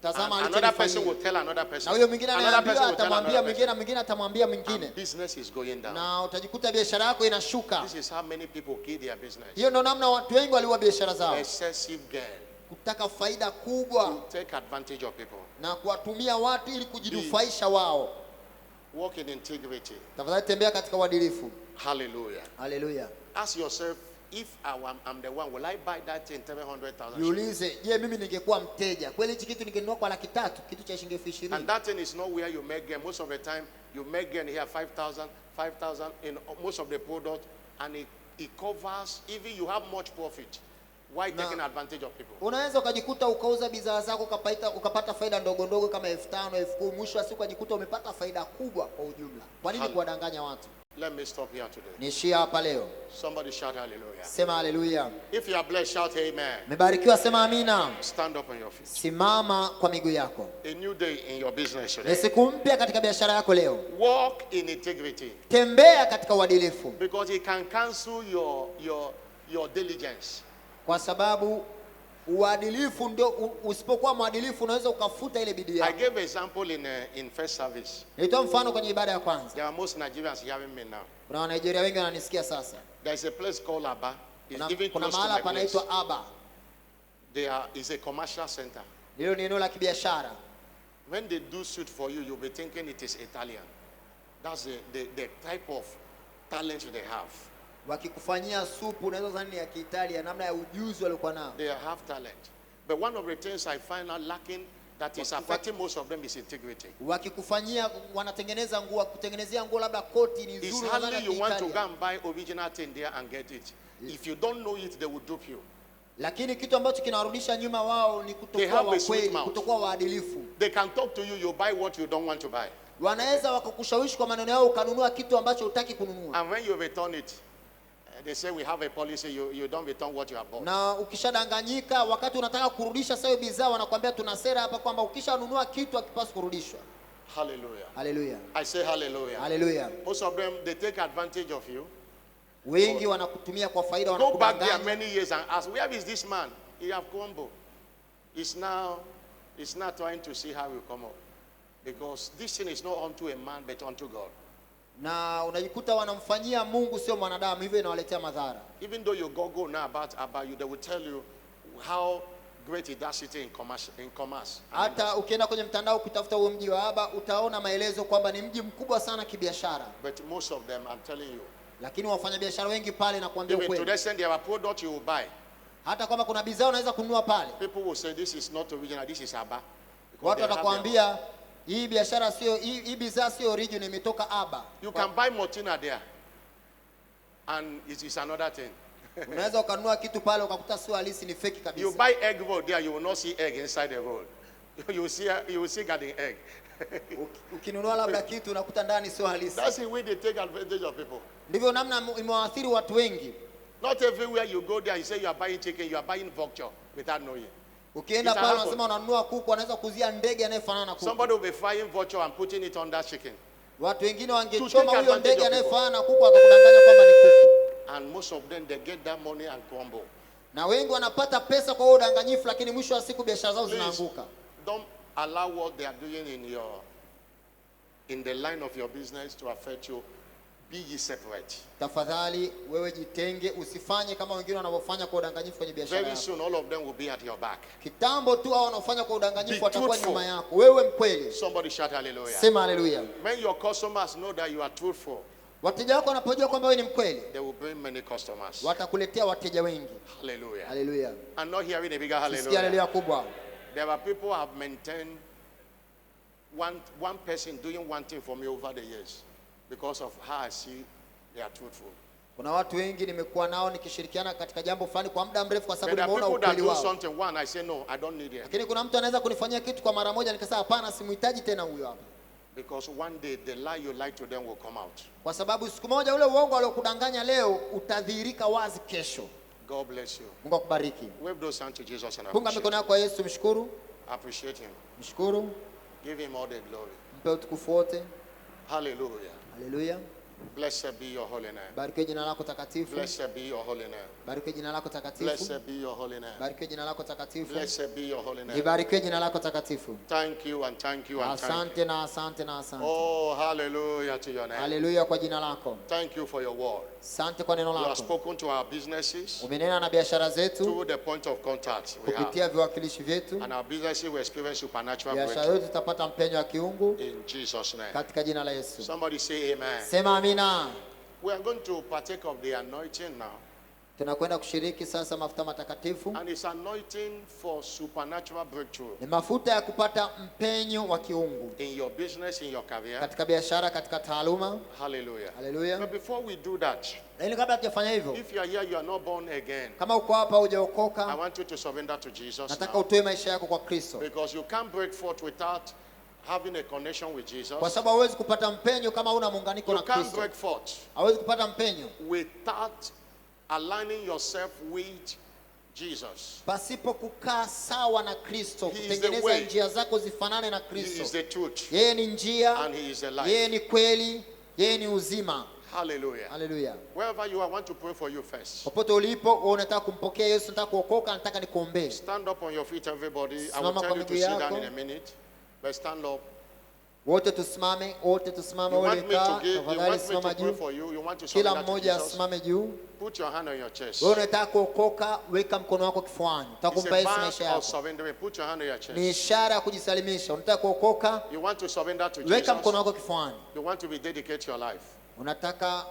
Tazama And another person alichonifanyia. will tell another person. Na huyo mwingine Another person anaambiwa will tell atamwambia another mwingine person. na mwingine atamwambia mwingine. And business is going down. Na utajikuta biashara yako inashuka. This is how many people kill their business. Hiyo ndio namna watu wengi waliua biashara zao. Excessive gain. Kutaka faida kubwa You take advantage of people. na kuwatumia watu ili kujinufaisha wao. Walk in integrity. Tafadhali tembea katika uadilifu. Hallelujah. Haleluya. Ask yourself, if I'm the one, will I buy that in 700,000? Jiulize, je, mimi ningekuwa mteja kweli hichi kitu ningenunua kwa 300,000, kitu cha shilingi 20,000? And that thing is not where you make gain. Most of the time, you make gain here 5,000 in most of the product, and it covers, even you have much profit. Why taking advantage of people? Unaweza ukajikuta ukauza bidhaa zako ukapata faida ndogo ndogo kama 5,000, 10,000, mwisho wa siku ukajikuta umepata faida kubwa kwa ujumla. Kwa nini kuwadanganya watu? Let me stop here today. Niishie hapa leo. Somebody shout hallelujah. Sema haleluya. If you are blessed, shout amen. Umebarikiwa, sema amina. Stand up on your feet. Simama kwa miguu yako. A new day in your business Ni today. siku mpya katika biashara yako leo. Walk in integrity, Tembea katika uadilifu, because it can cancel your diligence. kwa sababu uadilifu ndio, usipokuwa mwadilifu unaweza ukafuta ile bidii I yako. gave example in first service. Nilitoa mfano kwenye ibada ya kwanza. There are most Nigerians hearing me now. Kuna Wanigeria wengi wananisikia sasa. There is a place called Aba. It's even Kuna close to mahala my place. panaitwa Aba. It's a commercial center. Hilo ni eneo la kibiashara. When they do suit for you, you'll be thinking it is Italian. That's the type of talent they have. Wakikufanyia supu unaweza dhani ni ya Kiitalia, namna ya ujuzi waliokuwa nao. They have talent. But one of the things I find out lacking that is affecting most of them is integrity. Wakikufanyia wanatengeneza nguo, kutengenezea nguo labda koti ni It's nzuri hardly you want to go and buy original thing there and get it. If you don't know it, they will dupe you. Lakini kitu ambacho kinawarudisha nyuma wao ni They kutokuwa have a wa sweet kweli, mouth. kutokuwa waadilifu. They can talk to you, you buy what you don't want to buy. Wanaweza wakakushawishi kwa maneno yao ukanunua kitu ambacho hutaki kununua. And when you return it, they say we have a policy, you don't return what you have bought. Na ukishadanganyika wakati unataka kurudisha sayo bidhaa, wanakuambia tuna sera hapa kwamba ukishanunua kitu hakipaswi kurudishwa. Hallelujah. Haleluya. I say hallelujah. Haleluya. Most of them, they take advantage of you. Wengi wanakutumia kwa faida, Go back there wanakudanganya. many years and ask, where is this man? He have crumbled. He's now trying to see how he will come up. Because this thing is not unto a man, but unto God. Na unajikuta wanamfanyia Mungu sio mwanadamu, hivyo inawaletea madhara. Even though you go now about you, they will tell you how great is that city in commerce. Hata ukienda kwenye mtandao kutafuta huo mji wa Aba, utaona maelezo kwamba ni mji mkubwa sana kibiashara. But most of them, I'm telling you, Lakini wafanyabiashara wengi pale na kuambia Even to ukweli, the extent there are products you will buy. hata kama kuna bidhaa unaweza kununua pale, People will say this is not original, this is Aba. Because watu they have their watakwambia hii biashara sio, hii bidhaa sio original, imetoka Aba. own. You can buy Motina there. And it is another thing. Unaweza ukanunua kitu pale ukakuta sio halisi, ni fake You kabisa. buy egg roll there, you will not see egg inside the roll. You will see garden egg. Ukinunua labda kitu unakuta ndani sio halisi. That's the way they take advantage of people. Ndivyo namna imewaathiri watu wengi. Not everywhere you go there, you say you are buying chicken, you are buying vulture without knowing. Ukienda It pale happen. unasema unanunua kuku, anaweza kuzia ndege anayefanana na kuku. Somebody will be frying vulture and putting it on that chicken. Watu wengine To wangechoma take huyo advantage ndege of anayefanana na kuku akakudanganya kwamba ni kuku. And most of them, they get that money and crumble. Na wengi wanapata pesa kwa huo udanganyifu, lakini mwisho wa siku biashara zao Please, zinaanguka. don't allow what they are doing in the line of your business to affect you. Be ye separate. Tafadhali wewe jitenge, usifanye kama wengine wanavyofanya kwa udanganyifu kwenye biashara Very yako. soon, all of them will be at your back. Kitambo tu hao wanaofanya kwa udanganyifu Be watakuwa truthful. nyuma yako. Wewe mkweli. Somebody shout hallelujah. Sema haleluya. When your customers know that you are truthful, Wateja wako wanapojua kwamba wewe ni mkweli, they will bring many customers. watakuletea wateja wengi. Hallelujah. Haleluya. I'm not hearing a bigger Sikia hallelujah. haleluya kubwa. There are people who have maintained one person doing one thing for me over the years because of how I see they are truthful. Kuna watu wengi nimekuwa nao nikishirikiana katika jambo fulani kwa muda mrefu kwa But sababu there are nimeona people that ukweli do wao. something one, I say no, I don't need it. Lakini kuna mtu anaweza kunifanyia kitu kwa mara moja nikasema hapana, simhitaji tena huyo hapa. Because one day the lie you lied to them will come out. Kwa sababu siku moja ule uongo aliokudanganya leo utadhihirika wazi kesho. God bless you. Mungu akubariki. Wave those hands to Jesus and Punga mikono yako kwa Yesu, mshukuru. appreciate him. Mshukuru. Give him all the glory. Mpe utukufu wote. Hallelujah. Haleluya. Blessed be your holy name. Barikiwe jina lako takatifu. Blessed be your holy name. Barikiwe jina lako takatifu. Blessed be your holy name. Barikiwe jina lako takatifu. Blessed be your holy name. Libarikiwe jina lako takatifu. Thank you and thank you and thank you. Asante na asante na asante. Oh, hallelujah to your name. Haleluya kwa jina lako. Thank you for your word. Asante kwa neno You have lako. spoken to our businesses Umenena na biashara zetu through the point of contact we have. kupitia viwakilishi vyetu. And our businesses will experience supernatural Biashara breakthrough. yetu tutapata mpenyo wa kiungu In Jesus' name. katika jina la Yesu. Somebody say amen. Sema amina. We are going to partake of the anointing now. Tunakwenda kushiriki sasa mafuta matakatifu. And it's anointing for supernatural breakthrough Ni mafuta ya kupata mpenyo wa kiungu in your business, in your career. katika biashara, katika taaluma. Hallelujah. Haleluya. But before we do that, Lakini kabla hatujafanya hivyo, if you are here, you are not born again, kama uko hapa I hujaokoka, want you to surrender to Jesus nataka now. utoe maisha yako kwa Kristo. Because you can't break forth without having a connection with Jesus. Kwa sababu hauwezi kupata mpenyo kama huna muunganiko You na can't Kristo. break forth Hauwezi kupata mpenyo without aligning yourself with Jesus. pasipo kukaa sawa na Kristo, He is the kutengeneza way. njia zako zifanane na He is Kristo. the truth Yeye ni njia, and He is the yeye life. ni kweli, yeye ni uzima. Hallelujah. Haleluya. Wherever you are, I want to pray for you first. Popote ulipo, wewe unataka kumpokea Yesu, unataka kuokoka, nataka nikuombee. Stand up on your feet, everybody. I will Simama tell kwa you to miguu sit down yako. in a minute. But stand up. Wote tusimame, wote tusimame, You wote want me to kaa, give, you tafadhali want me to simama pray juu. for you. You want to Kila surrender to mmoja Jesus. asimame juu. Put your hand on your chest. Wewe unataka kuokoka, weka mkono wako kifuani. Unataka It's kumpa a Yesu mark maisha of yako. surrendering. Put your hand on your chest. Ni ishara ya kujisalimisha. Unataka kuokoka, You want to surrender to weka mkono Jesus. wako kifuani. You want to rededicate your life. Unataka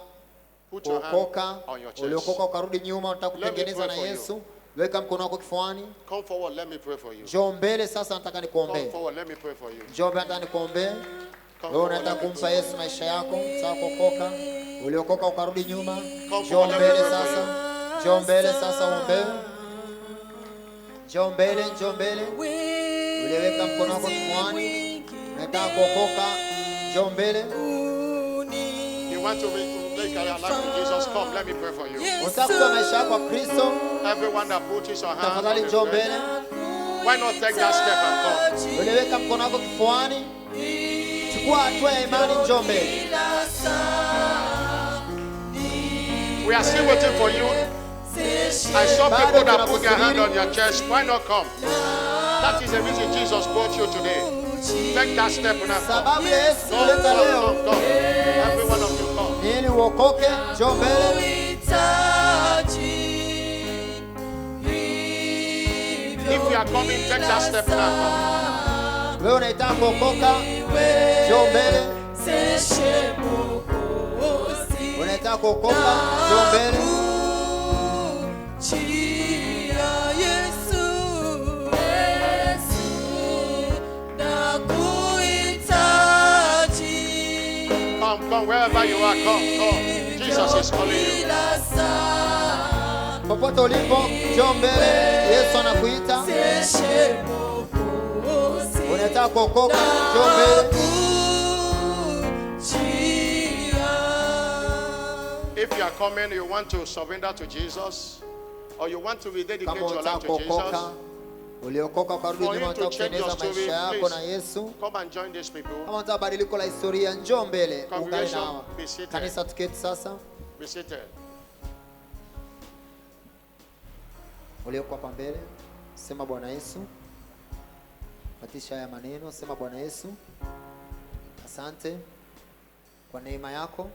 Put your hand kuokoka, on your chest. uliokoka ukarudi nyuma, unataka Let me kutengeneza na pray for you. Yesu, weka mkono wako kifuani. Come forward. Let me pray for you. Njoo mbele sasa, nataka Come nikuombee. forward. Let me pray for you. Njoo mbele, nataka nikuombee. Come Wewe forward. unataka Let me kumpa pray. Yesu maisha yako, unataka kuokoka, uliokoka ukarudi nyuma. Njoo forward, let me mbele pray for sasa. Njoo mbele sasa uombewe. Njoo mbele, njoo mbele. Uliweka mkono wako kifuani. Unataka kuokoka, njoo mbele. You want to make your life with Jesus? Come. Let me pray for you. Unataka kutoa maisha yako kwa Kristo, Everyone that puts your hand on tafadhali the njoo bread, mbele. why not take that step and come? Uliweka mkono wako kifuani. Chukua hatua ya imani, njoo mbele. We are still waiting for you. I saw people that put their hand on your chest. Why not come? That is the reason Jesus brought you today. Take that step now. Come. Sababu ya Yesu Come, kuleta come, leo come, come. Every one of you come. ili uokoke, njoo mbele. If you are coming, take that step now. Wewe unataka kuokoka, njoo mbele. Unataka kuokoka, njoo mbele. Chia Yesu, nakuhitaji. Come, wherever you are, come. Jesus is calling you. Popote ulipo, njoo mbele. Yesu anakuita. Unataka kuokoka, njoo mbele. If you are coming, you want to surrender to Jesus, or you want to rededicate Kama your unataka life to Jesus, kuokoka, uliokoka karudi for nyuma, him to unataka change your kutengeneza story, maisha yako na please Yesu. come and join these people. Kama unataka badiliko la historia, njoo mbele, ungane Congregation, na hawa. be seated. Kanisa, tuketi sasa. Be seated. Ulioko hapa mbele, sema Bwana Yesu. Fatisha haya maneno, sema Bwana Yesu, asante kwa neema yako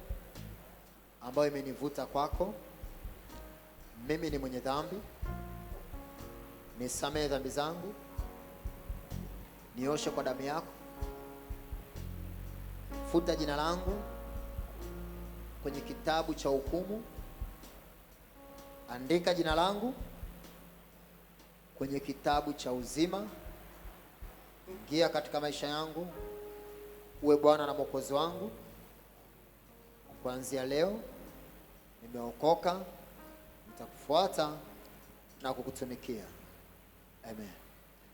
ambayo imenivuta kwako. Mimi ni mwenye dhambi, nisamehe dhambi zangu, nioshe kwa damu yako, futa jina langu kwenye kitabu cha hukumu, andika jina langu kwenye kitabu cha uzima. Ingia katika maisha yangu, uwe Bwana na Mwokozi wangu. Kuanzia leo nimeokoka, nitakufuata na kukutumikia. Amen.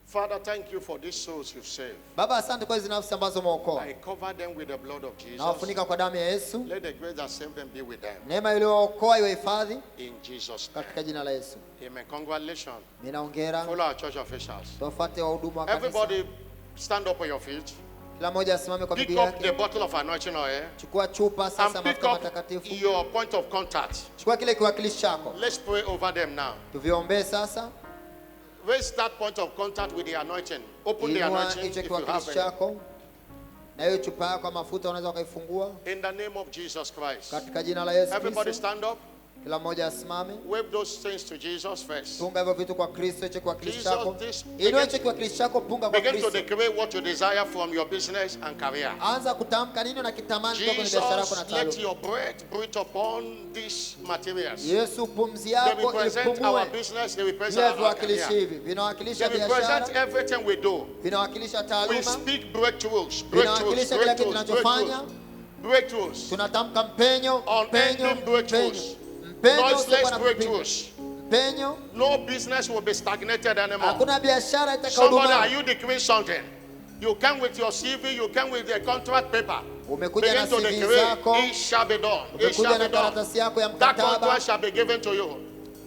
Father, thank you for these souls you've saved. Baba, asante kwa hizo nafsi ambazo umeokoa. I cover them with the blood of Jesus. Na wafunika kwa damu ya Yesu. Let the grace that saved them be with them. Neema iliyookoa iwe hifadhi In Jesus' name. katika jina la Yesu. Amen. Congratulations. Ninaongera. Follow our church officials. Tuwafuate wahudumu wa kanisa. Everybody stand up on your feet. Kila mmoja asimame kwa Pick miguu up the yake. bottle of anointing oil Chukua chupa sasa and pick mafuta up matakatifu. your point of contact. Chukua kile kiwakilishi chako. Let's pray over them now. Tuviombee sasa. Raise that point of contact with the anointing. Open the Inua anointing hicho if you have kiwakilishi it. chako. Na hiyo chupa yako ya mafuta unaweza ukaifungua In the name of Jesus Christ. katika jina la Yesu Everybody Kristo. stand up. Kila mmoja asimame. Wave those things to Jesus first. Punga hivyo vitu kwa Kristo, hicho kiwakilishi Jesus, chako. this- Inua hicho kiwakilishi chako, punga kwa Begin to Kristo. declare what you desire from your business and career. Anza kutamka nini unakitamani kutoka kwenye biashara yako na Jesus, let taaluma. your breath breathe upon these materials. Yesu, pumzi They yako represent our ipumue. business, they represent Vile our viwakilishi career. hivi They vinawakilisha represent biashara, everything we do. vinawakilisha We taaluma, speak breakthroughs, breakthroughs, vinawakilisha kila kitu breakthroughs, tunachofanya. breakthroughs. Tunatamka mpenyo, mpenyo, Unending breakthroughs. mpenyo, mpenyo Noiseless usiokuwa na kupinga. breakthroughs. Mpenyo, No business will be stagnated anymore. hakuna biashara Somebody, itakayodumaa. are you declaring something? You come with your CV, you come with the contract paper. Umekuja na Begin to CV declare, zako, it shall be done. It umekuja shall na be done. karatasi yako ya That mkataba. contract shall be given to you.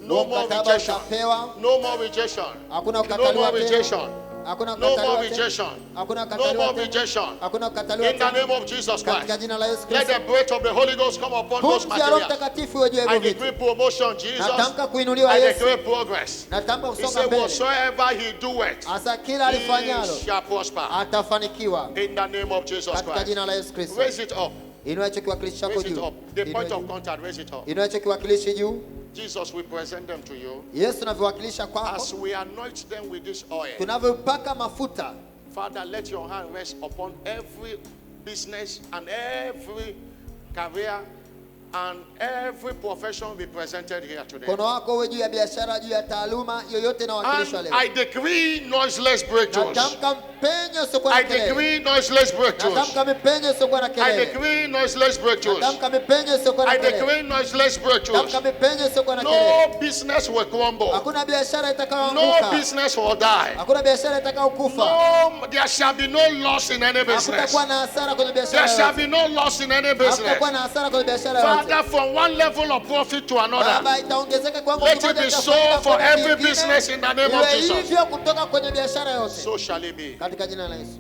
No Huo more mkataba rejection. utapewa. No more rejection. Hakuna No kukataliwa more tena. rejection. Hakuna No more kukataliwa tena. rejection. Hakuna No kukataliwa more tena. rejection. Hakuna kukataliwa In the tena. name of Jesus Katika Christ. jina la Yesu Let Kristo. the breath of the Holy Ghost come upon those Pumzi ya Roho materials. Mtakatifu iwe juu ya I hivyo vitu. decree promotion, Jesus. Natamka kuinuliwa I Yesu. decree progress. Natamka He kusonga said, mbele. whatsoever he doeth, Hasa kila he alifanyalo shall prosper. atafanikiwa In the name of Jesus katika Christ. jina la Yesu Kristo. Raise it up. Inua hicho kiwakilishi chako Raise it juu. up. The Inua point of juu. contact, raise it up. Inua hicho kiwakilishi juu. Jesus, we present them to you. Yesu, naviwakilisha kwako. As we anoint them with this oil, Tunavyopaka mafuta, Father, let your hand rest upon every business and every career and every profession represented here today. mkono wako uwe juu ya biashara, juu ya taaluma yoyote And inawakilishwa leo. I decree noiseless breakthroughs. Natamka mpenyo usiokuwa I na kelele. decree noiseless breakthroughs. Natamka mipenyo usiokuwa na I kelele. decree noiseless breakthroughs. Natamka mipenyo usiokuwa na I kelele. decree noiseless breakthroughs. Natamka mipenyo usiokuwa na kelele. No business will crumble. Hakuna biashara No itakayoanguka. business will die. Hakuna biashara itakayokufa. No, there shall be no loss in any business. Hakutakuwa na hasara kwenye There biashara shall yoyote. be no loss in any business. Hakutakuwa na hasara kwenye biashara yoyote. Father, from one level of profit to another, Baba, itaongezeka kiwango let it kimoja be cha so faida for kwenda every kingine. business in the name of Iwe Jesus. hivyo kutoka kwenye biashara yote. So shall it be. Katika jina la Yesu.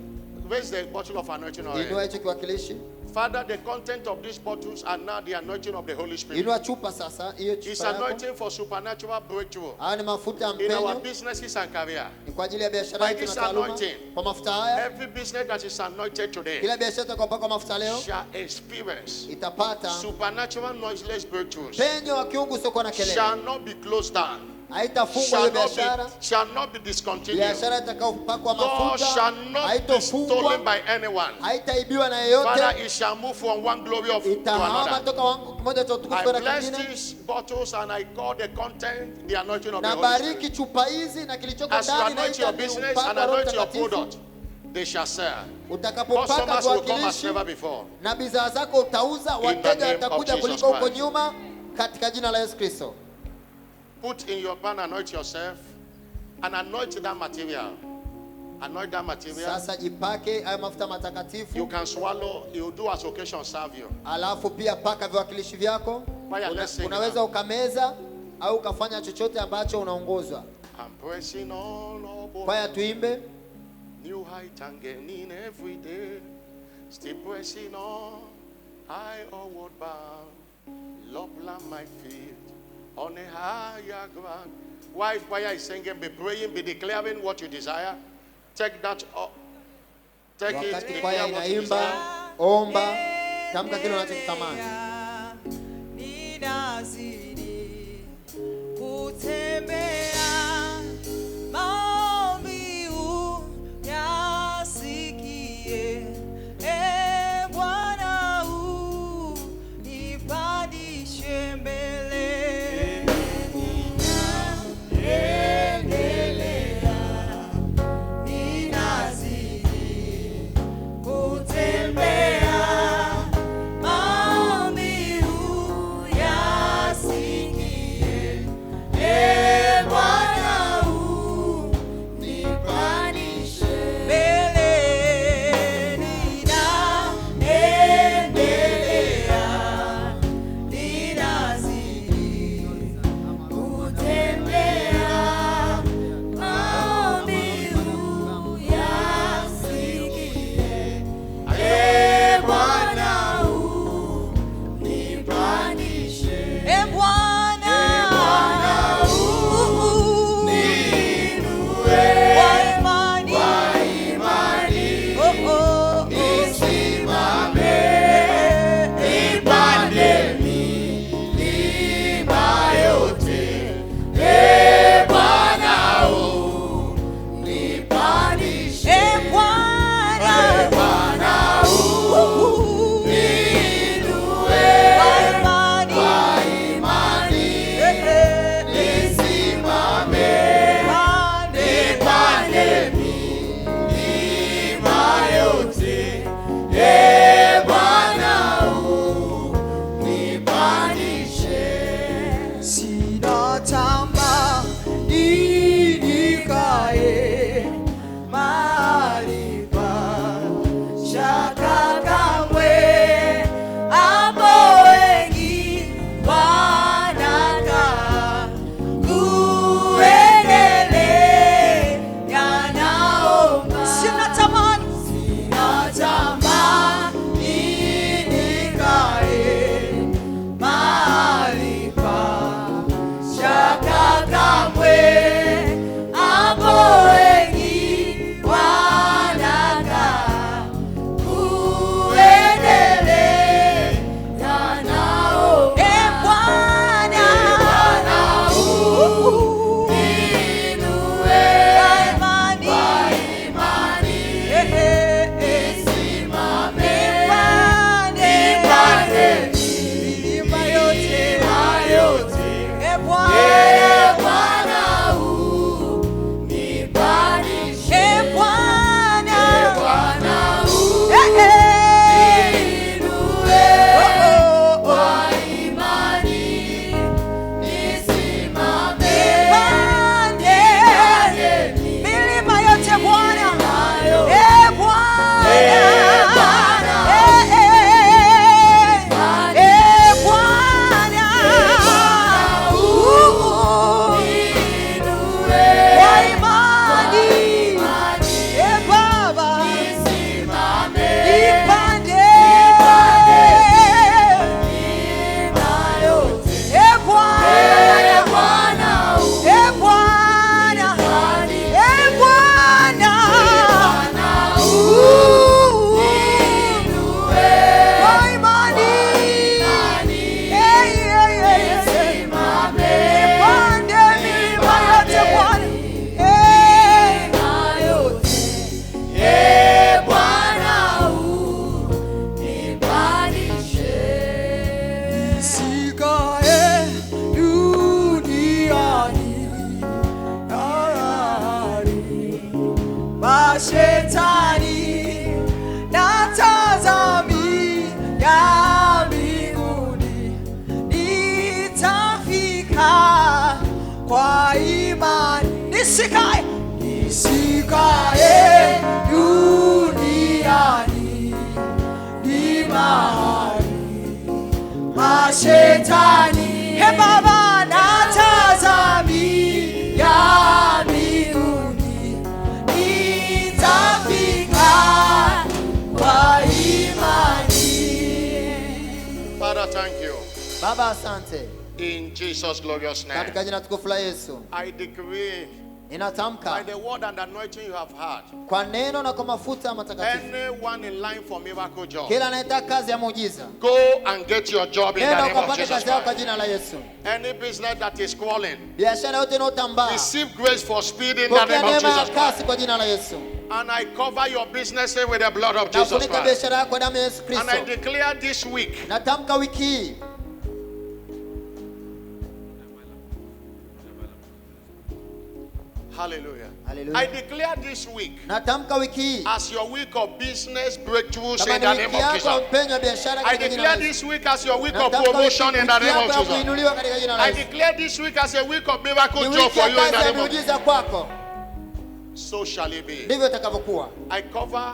Raise the bottle of anointing Inua oil. hicho kiwakilishi. Father, the content of these bottles are now the anointing of the Holy Spirit. Inua chupa sasa, hiyo It's chupa yako. anointing for supernatural breakthrough Haya ni mafuta ya in our mpenyo. businesses and career. Ni kwa ajili ya biashara By yetu this na taaluma. anointing, Kwa mafuta haya, every business that is anointed today kila biashara itakayopakwa mafuta leo shall experience itapata supernatural noiseless breakthroughs. penyo wa kiungu usiokuwa na kelele. Shall not be closed down. haitafungwa hiyo biashara. shall not be discontinued. Biashara itakayopakwa God mafuta shall not be stolen haitofungwa, by anyone. haitaibiwa na Father, yeyote. it shall move from one glory to Itahama another. toka wangu kimoja cha utukufu I kwenda bless kingine. these bottles and I call the content the anointing of the Na Holy bariki Spirit. chupa hizi na kilichoko As you ndani na anoint your business and anoint your product, they shall sell. Utakapopaka Customers will come as viwakilishi never before. na bidhaa zako utauza, the wateja name watakuja of Jesus kuliko huko Christ. nyuma, katika jina la Yesu Kristo. Put in your pan, anoint yourself, and anoint that material. Anoint that material. Sasa jipake hayo mafuta matakatifu. You can swallow, you do as occasion serve you. Alafu pia paka viwakilishi vyako. Fire, let's sing Unaweza now. ukameza au ukafanya chochote ambacho unaongozwa. I'm pressing on upward. Kwaya tuimbe. New height and gaining every day. Still pressing on, high onward bound. Love land my feet on a higher ground. While choir is singing, be praying, be declaring what you desire. Take that up. Take it, Wakati declare kwaya what you inaimba, desire. omba, tamka kile unachokitamani. Ninazidi kutembea, maombi uyasikie. Bwana unipandishe mbele. Ninaendelea, ninazidi kutembea, maombi mashetani natazamia mbinguni, nitafika kwa imani. Nisikae duniani, ni mahali mashetani. He Baba, natazamia mbinguni, nitafika kwa imani. Father, thank you. Baba asante, In Jesus' glorious name. katika jina tukufu la Yesu I decree by ninatamka the word and anointing you have had, kwa neno na kwa mafuta matakatifu, anyone in line for miracle job, kila anayetaka kazi ya muujiza, go and get your job in the nenda name of ukapate Jesus kazi yako kwa Christ. jina la Yesu. Any business that is crawling, Biashara yote inayotambaa, receive grace for speed in the pokea name of neema ya Jesus kasi Christ. kwa jina la Yesu. And I cover your business with the blood of Jesus Nafunika Christ. biashara yako kwa damu ya Yesu And I Kristo. declare this week, Natamka wiki hii, hallelujah. Hallelujah. I declare this week natamka wiki hii as your week of business breakthroughs kama in ni the wiki name of yako Jesus. mpenyo wa biashara I katika jina la declare Yesu. this week as your week of Natamka promotion wiki in the name yako of ya Jesus. kuinuliwa katika jina la I Yesu. declare this week as a week of miracle Ni job wiki for ya you in kazi the ya name of miujiza kwako, So shall it be. ndivyo itakavyokuwa. I cover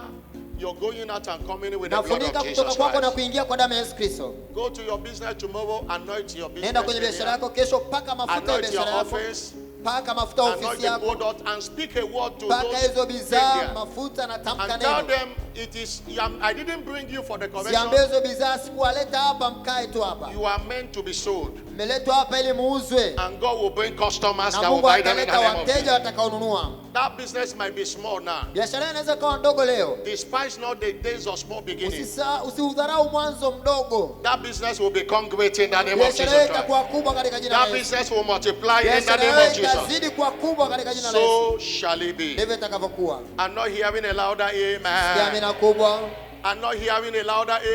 your going out and coming in with the blood Nafunika of kutoka Jesus kwako na Christ. kuingia kwa damu ya Yesu Kristo. Go to your business tomorrow, anoint your business Nenda kwenye biashara area, yako kesho, paka mafuta ya anoint your biashara yako, office, paka mafuta ya anoint ofisi the yako, product, and speak a word to paka those hizo in bidhaa there. mafuta na tamka And tell neno. them it is, I didn't bring you for the Siambie convention. hizo bidhaa, sikuwaleta hapa mkae tu hapa. You are meant to be sold. Mmeletwa hapa ili muuzwe, And God will bring customers na that will Mungu buy them in the ataleta name of Jesus. wateja watakaonunua. That business might be small now. Biashara inaweza kuwa ndogo leo, Despite not the days of small beginnings. usiudharau mwanzo mdogo. That business will become great in the name of Biashara Jesus yako Christ. itakuwa kubwa katika jina la That Yesu. business will multiply in the Biashara name of yako Jesus. itazidi kuwa kubwa katika jina la Yesu. So shall it be. Ndivyo itakavyokuwa. I'm not hearing a louder Sikia amen. amina kubwa. I'm not hearing a louder amen.